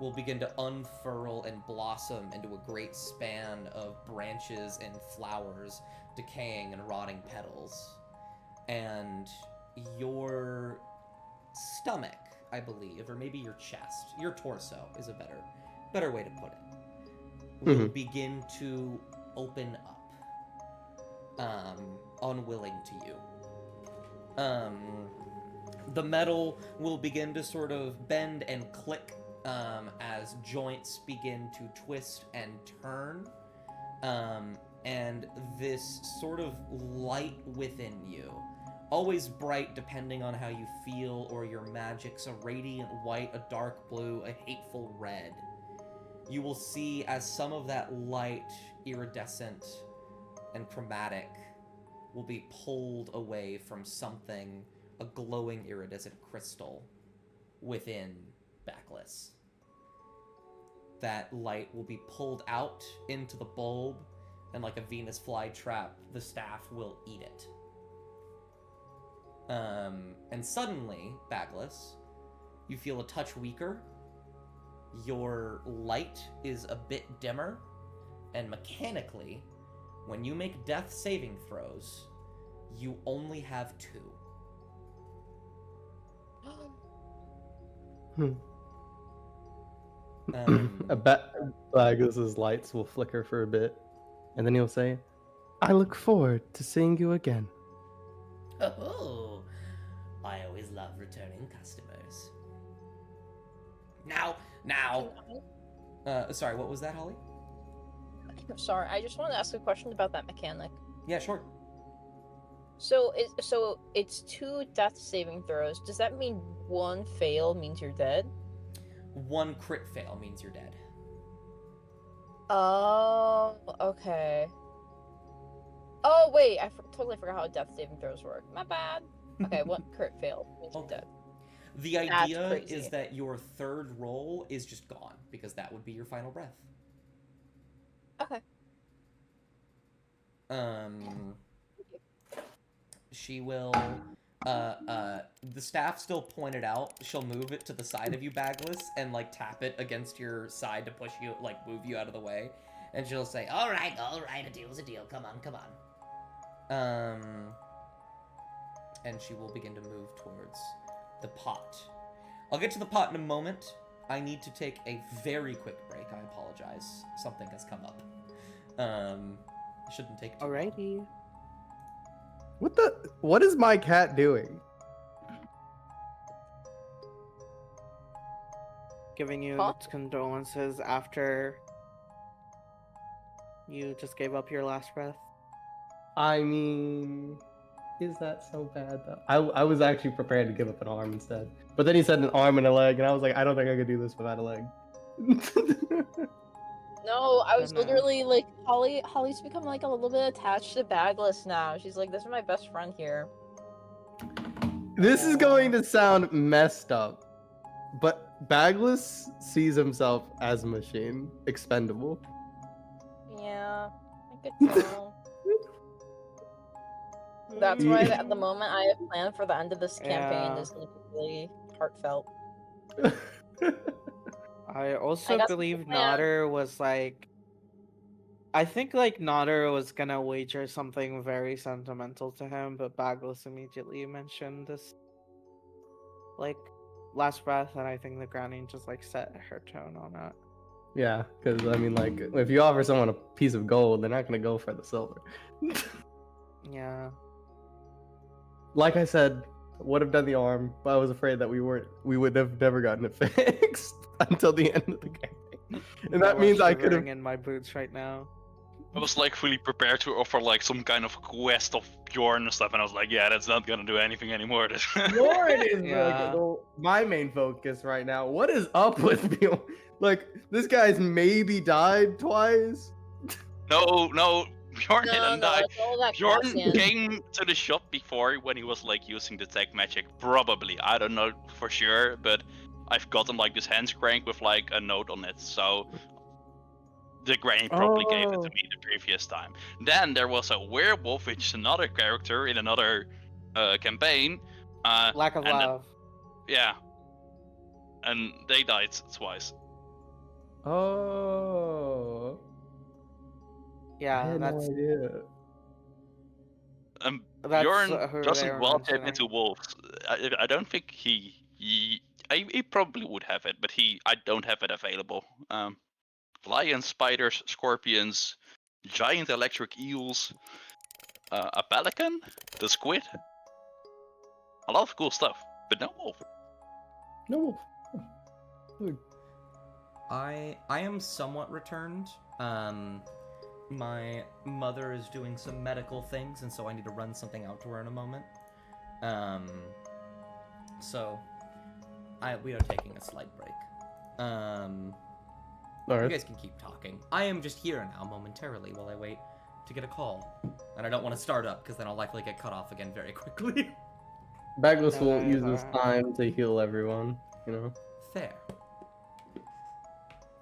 will begin to unfurl and blossom into a great span of branches and flowers, decaying and rotting petals. And your stomach, I believe, or maybe your chest, your torso is a better way to put it, will begin to open up, unwilling to you. The metal will begin to sort of bend and click as joints begin to twist and turn. And this sort of light within you, always bright depending on how you feel or your magics, a radiant white, a dark blue, a hateful red. You will see as some of that light, iridescent and chromatic, will be pulled away from something, a glowing iridescent crystal within Backless. That light will be pulled out into the bulb, and like a Venus flytrap, the staff will eat it. And suddenly, Backless, you feel a touch weaker. Your light is a bit dimmer, and mechanically, when you make death saving throws, you only have 2. I bet Bagus's lights will flicker for a bit, and then he'll say, "I look forward to seeing you again." Oh, I always love returning customers. Now, sorry, what was that, Holly? Sorry, I just wanted to ask a question about that mechanic. Yeah, sure. So it's 2 death saving throws. Does that mean 1 fail means you're dead? 1 crit fail means you're dead. Oh, okay. Oh wait, I totally forgot how death saving throws work. My bad. Okay, 1 crit fail means you're dead. The idea crazy. is that your third roll is just gone, because that would be your final breath. Okay. She will, the staff still pointed out, she'll move it to the side of you, Bagless, and, like, tap it against your side to push you, like, move you out of the way. And she'll say, all right, a deal's a deal, come on. And she will begin to move towards the pot. I'll get to the pot in a moment. I need to take a very quick break, I apologize. Something has come up. It shouldn't take too long. Alrighty. What is my cat doing? Giving you Huh? its condolences after you just gave up your last breath. I mean, is that so bad though? I was actually prepared to give up an arm instead. But then he said an arm and a leg, and I was like, I don't think I could do this without a leg. No, I was No. literally like, Holly's become like a little bit attached to Bagless now. She's like, this is my best friend here. This is going to sound messed up, but Bagless sees himself as a machine, expendable. Yeah, I could tell. That's why at the moment I have planned for the end of this campaign Yeah. is really heartfelt. I also got believe something planned. Nodder was like, I think like Nodder was gonna wager something very sentimental to him, but Bagless immediately mentioned this like last breath, and I think the grounding just like set her tone on it. Yeah, because I mean, like, if you offer someone a piece of gold, they're not gonna go for the silver. Yeah. Like I said, would have done the arm, but I was afraid that we would have never gotten it fixed until the end of the game. And that I'm means I could have. shivering in my boots right now. I was like fully prepared to offer like some kind of quest of Bjorn and stuff, and I was like, yeah, that's not gonna do anything anymore. Bjorn is Yeah. my main focus right now. What is up with Bjorn? Like, this guy's maybe died twice. No, Bjorn didn't die. it's all that Bjorn Cassian. came to the shop before when he was like using detect magic. Probably, I don't know for sure, but I've gotten like this hand crank with like a note on it, so the granny probably gave it to me the previous time. Then there was a werewolf, which is another character in another campaign. Lack of and then- love. Yeah, and they died twice. Oh, I Yeah, had no idea. that's Bjorn who they doesn't were well tap into mentioning. wolves. I don't think he probably would have it, but I don't have it available. Lions, spiders, scorpions, giant electric eels, a pelican, the squid, a lot of cool stuff, but no wolf. No wolf. Weird. I am somewhat returned. My mother is doing some medical things, and so I need to run something out to her in a moment. So we are taking a slight break. You Alright. guys can keep talking. I am just here now momentarily while I wait to get a call, and I don't want to start up because then I'll likely get cut off again very quickly. Bagless No, will that use is this alright. time to heal everyone. You know. Fair.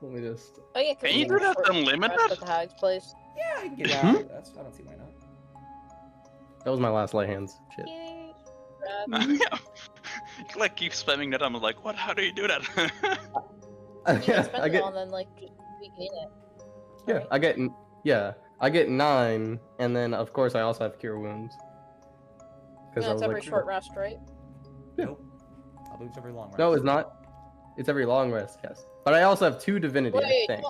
Let me just. Oh yeah, Can we you take do a that short unlimited? rest at the Hag's place? Yeah, I can get Yeah. it. I don't see why not. That was my last light hands. Shit. Yay. You like keep spamming that. I'm like, what? How do you do that? You can spend I it get. all and then like just regain it. Yeah, Alright. I get. Yeah, I get 9, and then of course I also have cure wounds. Because No, I it's was every like, short rest, right? Yeah. Nope. I'll boost every long rest. no, it's not. It's every long rest. Yes, but I also have 2 divinity. I Wait, think.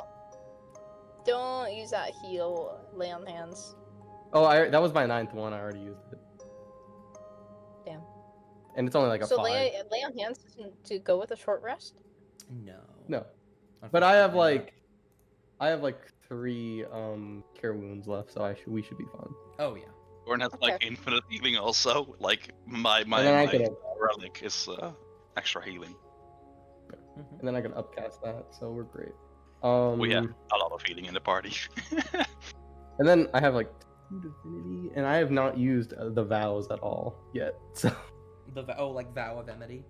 don't use that heal lay on hands. Oh, that was my 9th one. I already used it. Damn. And it's only like a So 5. lay on hands isn't to go with a short rest? No. No, but I have Unfortunately like 3 cure wounds left, so we should be fine. not. Oh yeah. Bjorn has like Okay. infinite healing also. Like my And then I my could relic is extra healing. and then I can upcast that, so we're great. We have a lot of healing in the party. And then I have like 2 divinity, and I have not used the vows at all yet. So Like Vow of Amity.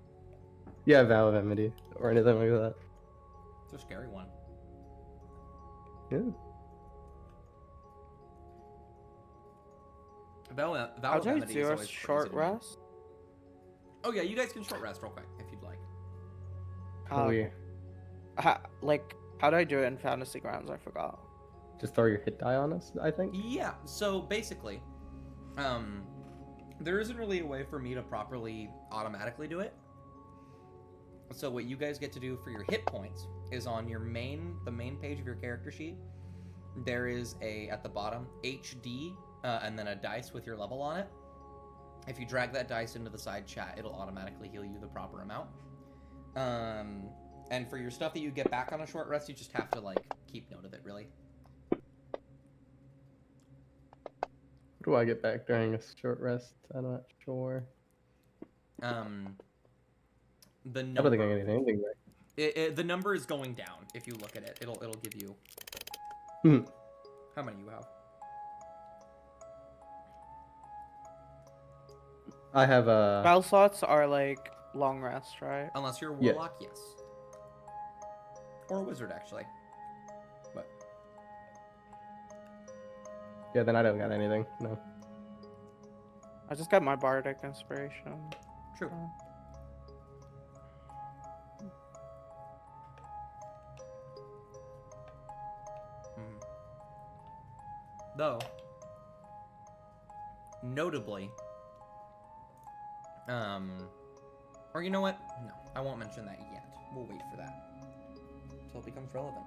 yeah, vow of enmity or anything like that. It's a scary one. Yeah. Vow How of do I Amity do is a always short crazy to me. rest? Oh yeah, you guys can short rest real quick if you'd like. How do I do it in Fantasy Grounds? I forgot. Just throw your hit die on us, I think. Yeah, so basically, there isn't really a way for me to properly automatically do it. So what you guys get to do for your hit points is on the main page of your character sheet, there is at the bottom, HD, and then a dice with your level on it. If you drag that dice into the side chat, it'll automatically heal you the proper amount. And for your stuff that you get back on a short rest, you just have to, like, keep note of it, really. What do I get back during a short rest? I'm not sure. The I number, don't think I get anything back. the number is going down. If you look at it, it'll give you Hmm. how many you have. I have Spell slots are like long rest, right? Unless you're a Yes. warlock, yes. Or a wizard, actually. But yeah, then I don't got anything. No. I just got my bardic inspiration. true. Mhm. Though, notably, or you know what? No, I won't mention that yet. We'll wait for that until it becomes relevant.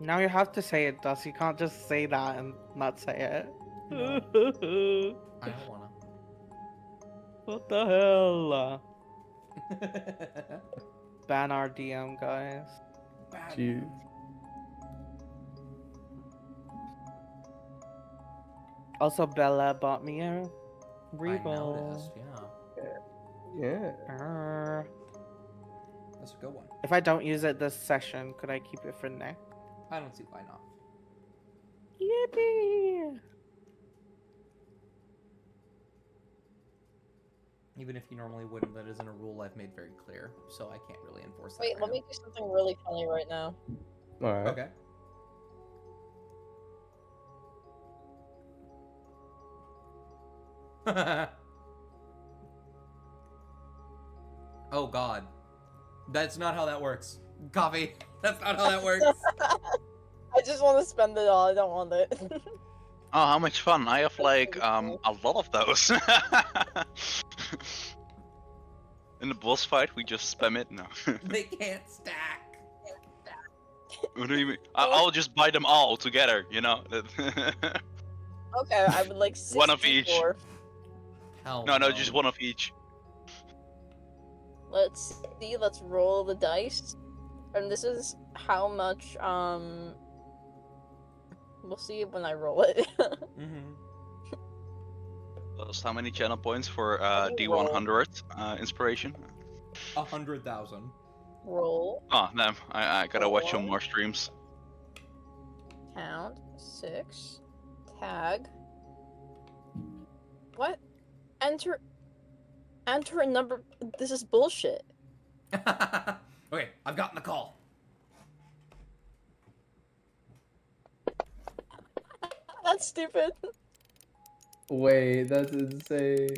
Now you have to say it, Dust. You can't just say that and not say it. No. I don't wanna. What the hell? Ban our DM, guys. Bad Jeez. man. Also, Bella bought me a I Revo. noticed, yeah. Yeah. That's a good one. If I don't use it this session, could I keep it for next? I don't see why not. Yippee! Even if you normally wouldn't, that isn't a rule I've made very clear, so I can't really enforce that. Wait, right let me do something really funny right now. All right. now. Okay. Oh God. That's not how that works. Coffee. That's not how that works. I just want to spend it all. I don't want it. Oh, how much fun! I have like pretty a cool. lot of those. In the boss fight, we just spam it. No. They can't stack. What do you mean? I'll just buy them all together. You know. Okay, I would like 64. One of each. Hell No, just one of each. Let's see. Let's roll the dice, and this is how much. We'll see when I roll it. Mm-hmm. Plus, how many channel points for How do you roll? D100 inspiration? 100,000. Roll. Oh, damn. I gotta watch some more streams. Count. 6. Tag. What? Enter a number. This is bullshit. Okay, I've gotten the call. That's stupid. Wait, that's insane.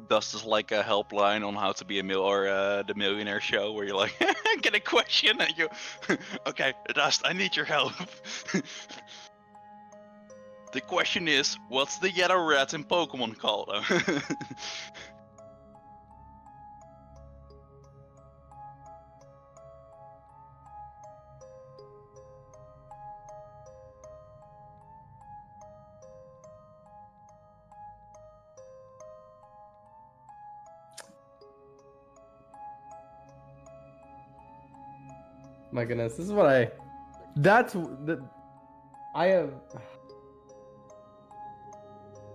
Dust is like a helpline on how to be a the Millionaire Show, where you're like, get a question and you, okay, Dust, I need your help. The question is, what's the yellow rat in Pokemon called? My goodness, this is what I. That's the. I have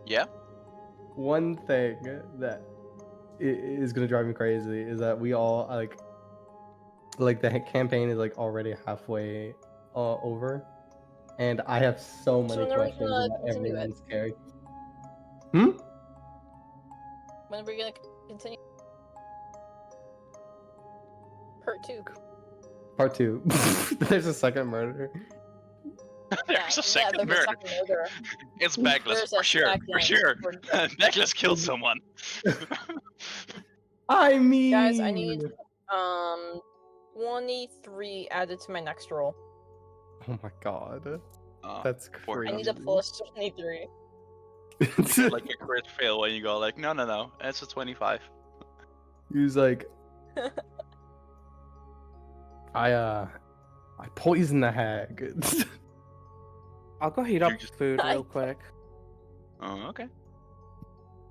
Yeah. one thing that is gonna drive me crazy is that we all like the campaign is like already halfway over, and I have so many when are we questions gonna about continue it? everyone's character. Hmm. When are we gonna continue? Part 2. Part 2. There's a second murder. There's a second there's murder. a second murder. It's Backless, There's for a sure, for second sure. murder. Backless killed someone. I mean, Guys, I need 23 added to my next roll. Oh my god, Oh, that's poor crazy. I need a plus 23. like a crit fail when you go like, no, it's a 25. He was like, I poisoned the hag. I'll go heat up You just- food real quick. Oh, okay.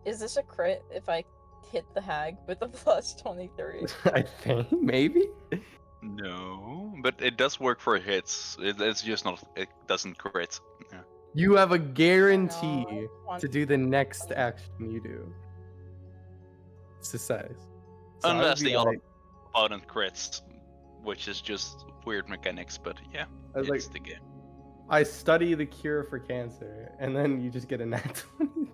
Is this a crit if I hit the hag with a plus 23? I think maybe. No, but it does work for hits. It's just not. It doesn't crit. Yeah. You have a guarantee No, to do the next action you do. It's just says. So I would Unless be the other like- opponent crits, which is just weird mechanics. But yeah, I was it's like, the game. I study the cure for cancer, and then you just get a nat 20.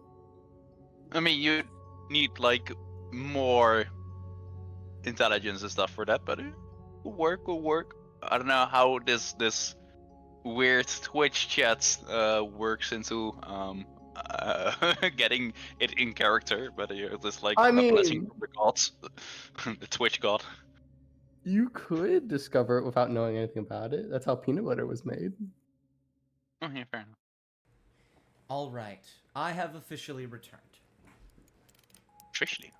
I mean, you need like more intelligence and stuff for that, but it will work. I don't know how this weird Twitch chat works into getting it in character, but it's like I a blessing mean- from the gods, the Twitch god. You could discover it without knowing anything about it. That's how peanut butter was made. Oh yeah, fair enough. All right, I have officially returned, Officially.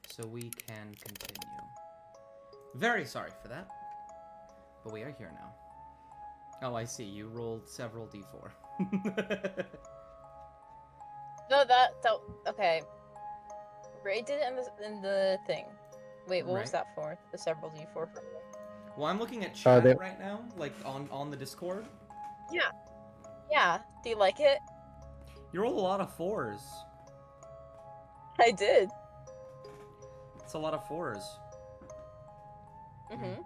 so we can continue. Very sorry for that, but we are here now. Oh, I see. You rolled several d4. No, that okay. Ray did it in the thing. Wait, what was Right. that for? The several d4 for. Well, I'm looking at chat they- right now, like on the Discord. Yeah. Do you like it? You rolled a lot of 4s. I did. It's a lot of 4s. Mhm.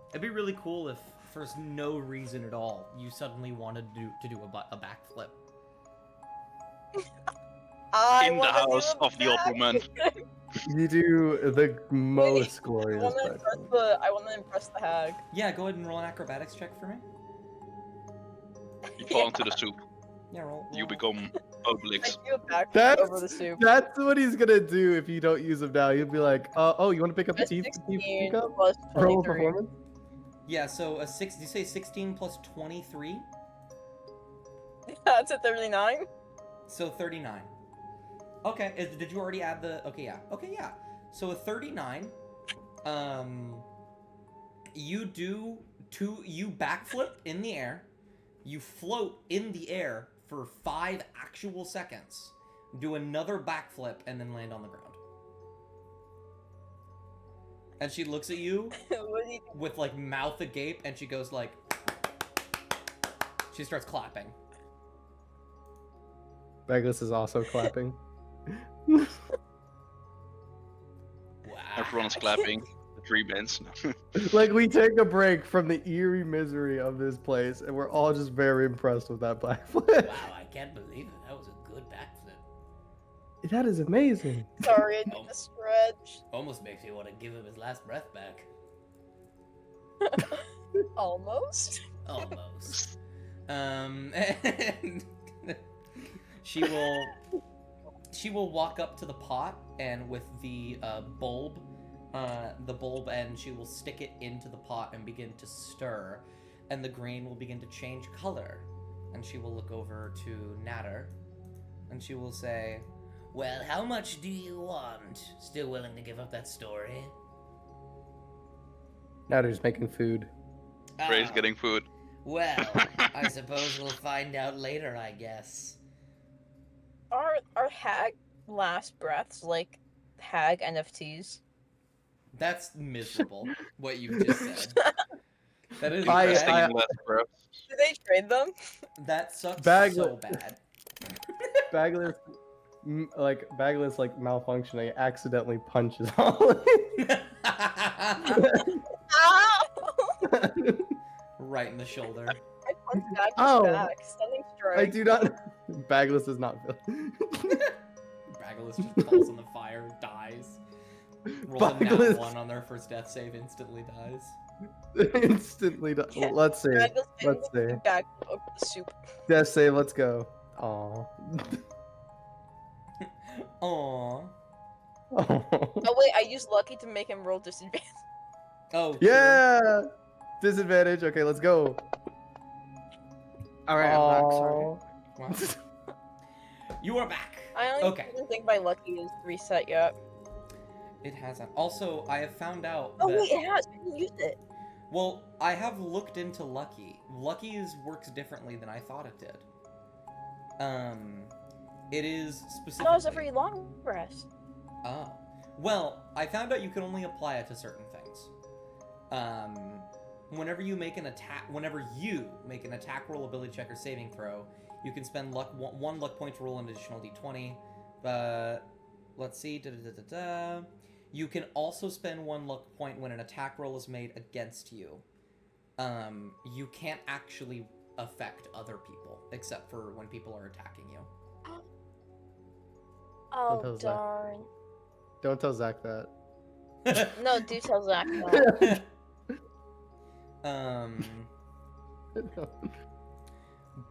It'd be really cool if, for no reason at all, you suddenly wanted to do a backflip. I In the wanna do house a of the old back- woman. You do the most glorious I want to impress the hag. Yeah, go ahead and roll an acrobatics check for me. You fall into the soup. Yeah, roll. You roll. become Publix. I do a backflip That's over the soup. that's what he's gonna do if you don't use him now. He'll be like, oh, you want to pick up A a tea 16 cup? plus Roll 23. performance. Yeah, so a six. Did you say 16 plus 23? That's a 39. So 39. Okay, did you already add the... Okay, yeah. Okay, yeah. So a 39, you do you backflip in the air, you float in the air for 5 actual seconds, do another backflip, and then land on the ground. And she looks at you What do you with, like, mouth agape, and she goes, like... She starts clapping. Bagless is also clapping. Wow. Everyone's clapping. The 3 bands. Like we take a break from the eerie misery of this place, and we're all just very impressed with that backflip. Wow, I can't believe it. That was a good backflip. That is amazing. Sorry, I Oh. did a stretch. Almost makes me want to give him his last breath back. Almost. Almost. And she will walk up to the pot, and with the bulb, and she will stick it into the pot and begin to stir, and the green will begin to change color. And she will look over to Natter, and she will say, "Well, how much do you want? Still willing to give up that story?" Now they're just making food. Ray's "Ah, getting food. Well, I suppose we'll find out later, I guess." Are hag last breaths like hag NFTs? That's miserable, what you just said. That is I- Investing bad. in less breath. Do they trade them? That sucks Bag- so bad. Bagless, Bagless, like malfunctioning, accidentally punches Holly. Ow! Right in the shoulder. I punched back Ow. his back. Stunning strike. I do not. Bagless is not villain. Bagulous just falls on the fire, dies. Rolls a nat Bagulous. 1 on their first death save, instantly dies. Instantly. Yeah. Let's see. Back Let's see. back over the soup. Death save. Let's go. Aw. Aww. Oh wait, I used lucky to make him roll disadvantage. Oh, Yeah. Disadvantage. Okay, let's go. All right, I'm back. Sorry. Aw. Wow. You are back. I only Okay. didn't think my lucky is reset yet. It hasn't. Also, I have found out Oh that... wait, it has. I didn't use it. Well, I have looked into Lucky. Lucky's works differently than I thought it did. It is I specifically... thought it was every long rest. Oh. Well, I found out you can only apply it to certain things. Whenever you make an attack roll, ability check, or saving throw, you can spend one luck point to roll an additional d20. Let's see. You can also spend 1 luck point when an attack roll is made against you. You can't actually affect other people, except for when people are attacking you. Oh tell Zach. darn. Don't tell Zach that. No, do tell Zach that.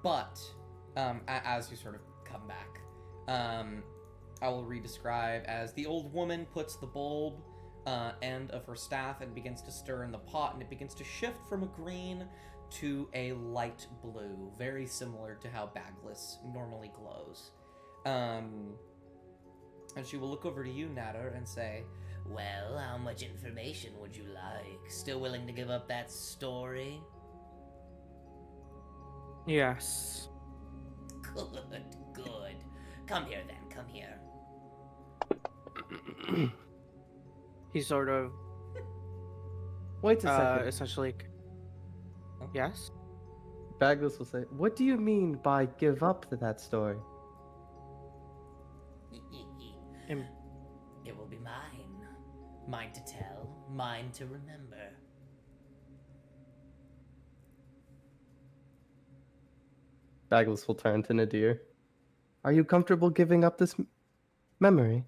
But as you sort of come back, I will re-describe as the old woman puts the bulb end of her staff and begins to stir in the pot, and it begins to shift from a green to a light blue, very similar to how Bagless normally glows. And she will look over to you, Natter, and say, "Well, how much information would you like? Still willing to give up that story?" Yes. Good, good. Come here then, come here. He sort of Wait a second. essentially. Yes. Bagless will say, "What do you mean by give up that story?" Im- It will be mine. Mine to tell, mine to remember. Bagless will turn to Nadir. "Are you comfortable giving up this memory?"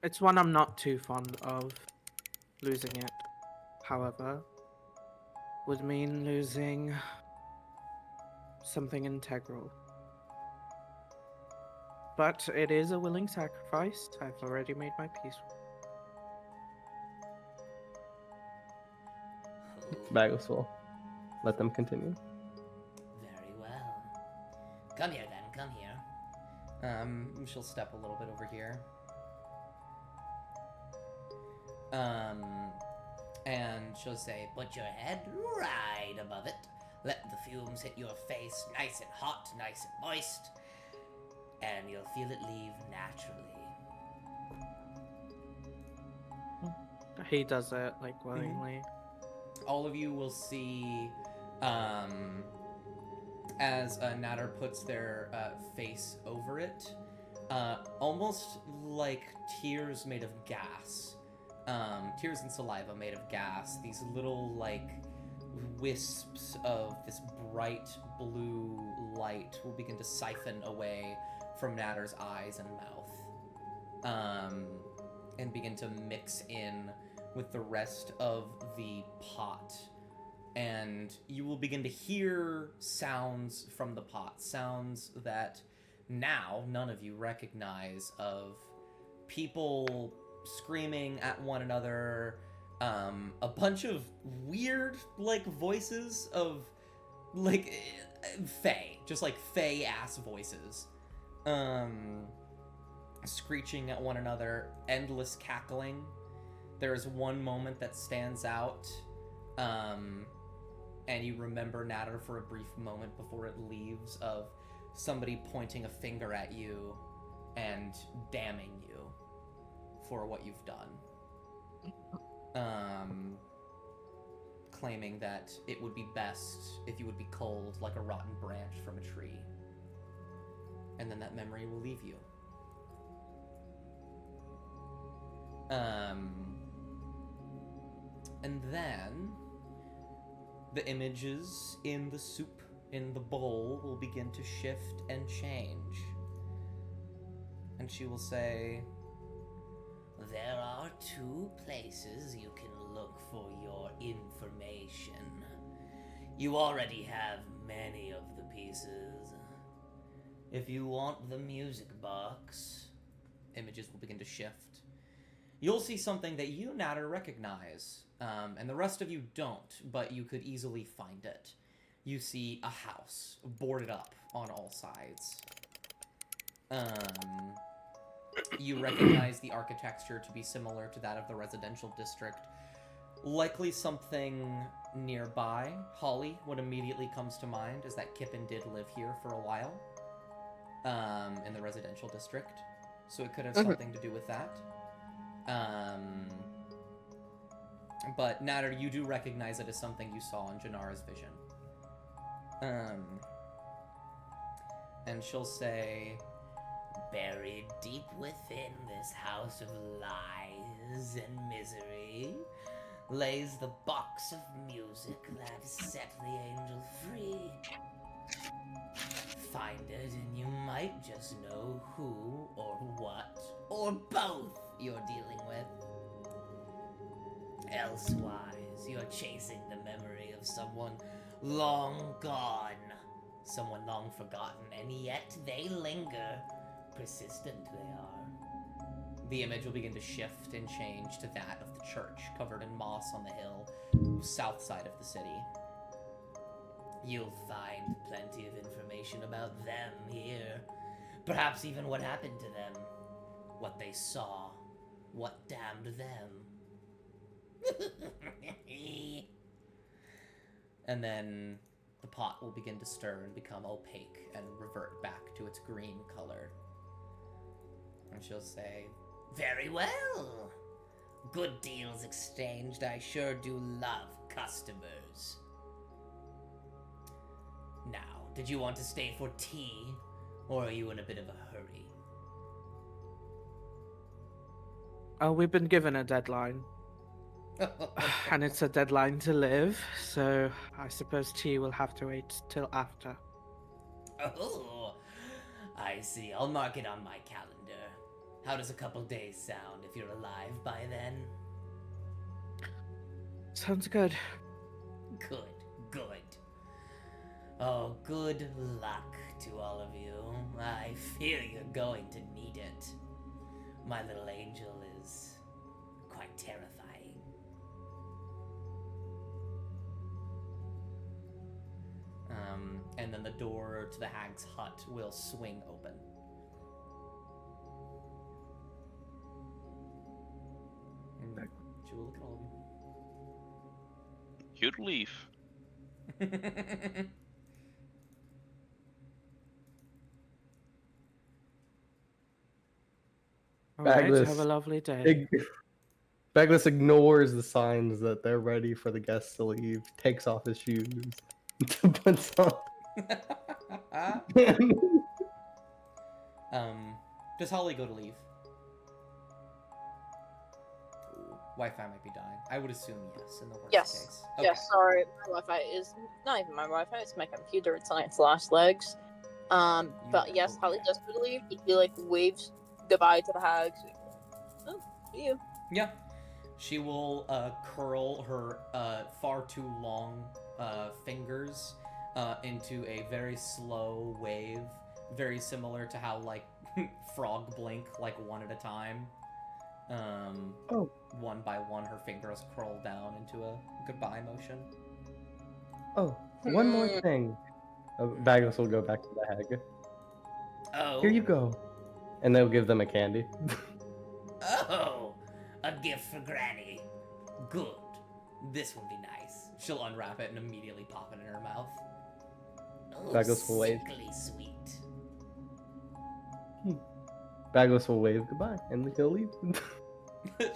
It's one I'm not too fond of. Losing it, however, would mean losing something integral. But it is a willing sacrifice. I've already made my peace. The bag was full. Let them continue. Very well. Come here then, come here. She'll step a little bit over here. And she'll say, put your head right above it. Let the fumes hit your face nice and hot, nice and moist. And you'll feel it leave naturally. He does it, like, willingly. All of you will see, as Natter puts their face over it, almost like tears made of gas. Tears and saliva made of gas. These little, like, wisps of this bright blue light will begin to siphon away from Natter's eyes and mouth. And begin to mix in with the rest of the pot. And you will begin to hear sounds from the pot. Sounds that now none of you recognize, of people screaming at one another, a bunch of weird, like, voices of, like, fae, just like fae-ass voices, screeching at one another, endless cackling. There is one moment that stands out, and you remember Natter for a brief moment before it leaves, of somebody pointing a finger at you and damning you for what you've done. Claiming that it would be best if you would be culled like a rotten branch from a tree. And then that memory will leave you. And then the images in the soup, in the bowl, will begin to shift and change. And she will say, there are 2 places you can look for your information. You already have many of the pieces. If you want the music box, images will begin to shift. You'll see something that you, Natter, recognize, and the rest of you don't, but you could easily find it. You see a house, boarded up on all sides. You recognize the architecture to be similar to that of the residential district. Likely something nearby. Holly, what immediately comes to mind is that Kippen did live here for a while, in the residential district. So it could have something to do with that. But Natter, you do recognize it as something you saw in Janara's vision. And she'll say, buried deep within this house of lies and misery lays the box of music that set the angel free. Find it and you might just know who or what or both you're dealing with. Elsewise, you're chasing the memory of someone long gone, someone long forgotten, and yet they linger. Persistent they are. The image will begin to shift and change to that of the church, covered in moss on the hill, south side of the city. You'll find plenty of information about them here. Perhaps even what happened to them. What they saw. What damned them. And then the pot will begin to stir and become opaque and revert back to its green color. And she'll say, very well. Good deals exchanged. I sure do love customers. Now, did you want to stay for tea, or are you in a bit of a hurry? Oh, we've been given a deadline. And it's a deadline to live, so I suppose tea will have to wait till after. Oh, I see. I'll mark it on my calendar. How does a couple days sound if you're alive by then? Sounds good. Good, good. Oh, good luck to all of you. I fear you're going to need it. My little angel is quite terrifying. And then the door to the hag's hut will swing open. And she will look at all You'd leave. of you. All right, have a Bagless. lovely day. Bagless ignores the signs that they're ready for the guests to leave, takes off his shoes, puts on. Does Holly go to leave? Wi-Fi might be dying. I would assume yes in the worst Yes. case. Yes, sorry, my Wi-Fi is not even my Wi-Fi. It's my computer. It's on its last legs. But yes, Holly does go to leave. He like waves goodbye to the hags. Oh, see you. Yeah. She will curl her far too long fingers into a very slow wave, very similar to how like frog blink like one at a time. Oh. One by one, her fingers curl down into a goodbye motion. Oh, one more thing. Bagless will go back to the hag. Oh. Here you go. And they'll give them a candy. Oh, a gift for Granny. Good. This will be nice. She'll unwrap it and immediately pop it in her mouth. Oh, Bagless will wave. sickly sweet. Bagless will wave goodbye, and he'll leave.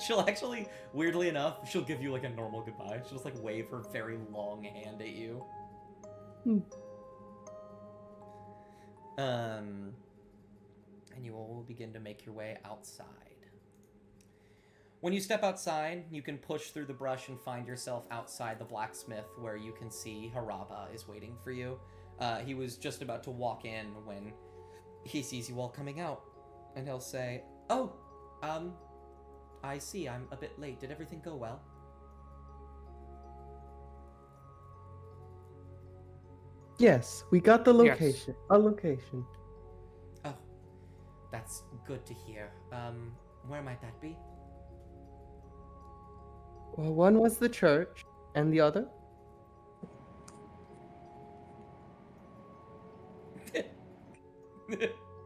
She'll actually, weirdly enough, she'll give you like a normal goodbye. She'll just like wave her very long hand at you. And you all will begin to make your way outside. When you step outside, you can push through the brush and find yourself outside the blacksmith, where you can see Haraba is waiting for you. He was just about to walk in when he sees you all coming out, and he'll say, "Oh, I see, I'm a bit late. Did everything go well?" Yes, we got the Yes. location. A location. Oh, that's good to hear. Where might that be? Well, one was the church, and the other?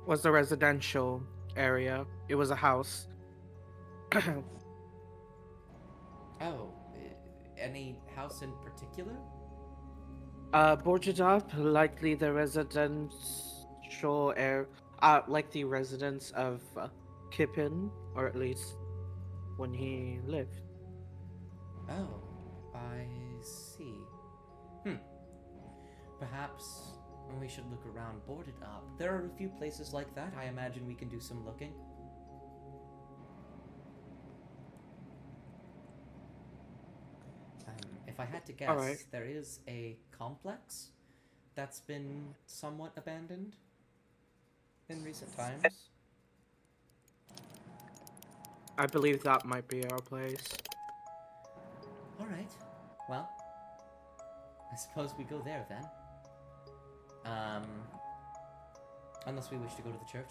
Was the residential area. It was a house. Oh, any house in particular? Boarded up, likely the residential air, like the residence of Kippin, or at least when he lived. Oh, I see. Perhaps we should look around boarded up. There are a few places like that. I imagine we can do some looking. If I had to guess, Alright. there is a complex that's been somewhat abandoned in recent times. I believe that might be our place. Alright. Well, I suppose we go there then. Unless we wish to go to the church.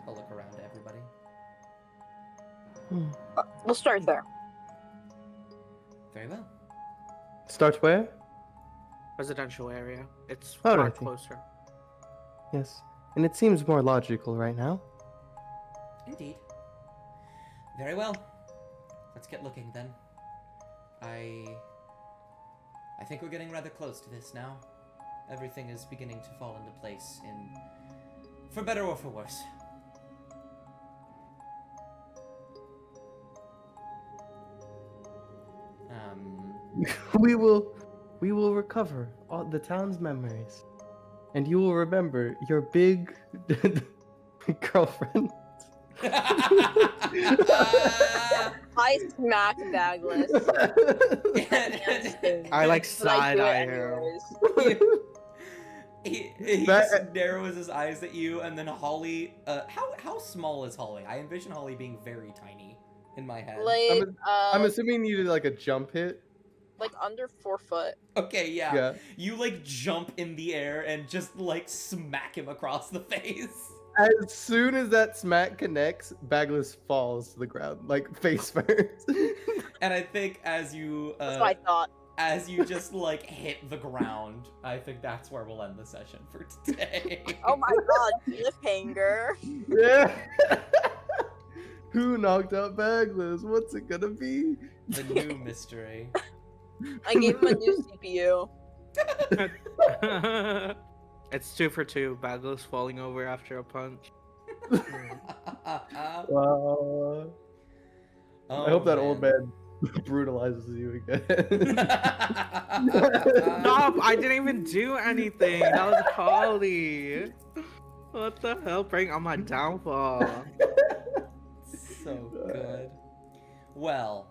I'll look around to everybody. We'll start there. Very well. Start where? Residential area. It's Alrighty. far closer. Yes. And it seems more logical right now. Indeed. Very well. Let's get looking then. I think we're getting rather close to this now. Everything is beginning to fall into place for better or for worse. We will recover all the town's memories. And you will remember your big girlfriend. I smack Bagless. I like But I do it side-eye him. anyways. He That- narrows his eyes at you, and then Holly. How small is Holly? I envision Holly being very tiny in my head. Like, I'm assuming you did like a jump hit. like under 4 foot. Okay, yeah. Yeah. You like jump in the air and just like smack him across the face. As soon as that smack connects, Bagless falls to the ground, like face first. And I think as you That's what I thought. as you just like hit the ground, I think that's where we'll end the session for today. Oh my god, cliffhanger. Yeah. Who knocked out Bagless? What's it gonna be? The new mystery. I gave him a new CPU. It's 2 for 2. Bagless falling over after a punch. Wow. I hope that old man brutalizes you again. Stop! I didn't even do anything. That was Holly. What the hell? Bring on my downfall. So good. Well,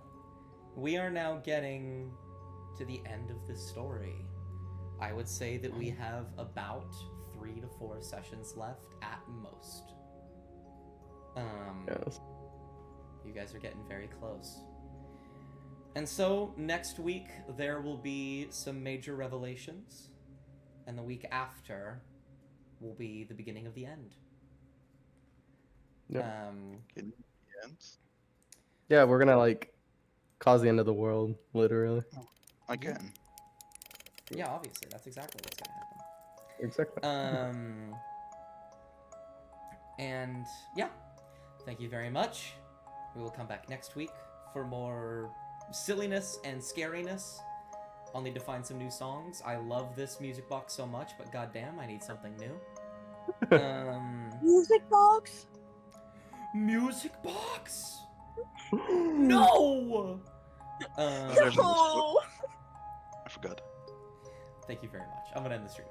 we are now getting to the end of this story. I would say that we have about 3 to 4 sessions left at most. Yes. You guys are getting very close. And so, next week, there will be some major revelations. And the week after will be the beginning of the end. Yep. Yes. Yeah, we're gonna like cause the end of the world, literally. Again. Yeah, obviously, that's exactly what's gonna happen. Exactly. And yeah, thank you very much. We will come back next week for more silliness and scariness. I'll need to find some new songs. I love this music box so much, but goddamn, I need something new. Music box? Music box? No! There's No! I forgot. Thank you very much. I'm gonna end the stream.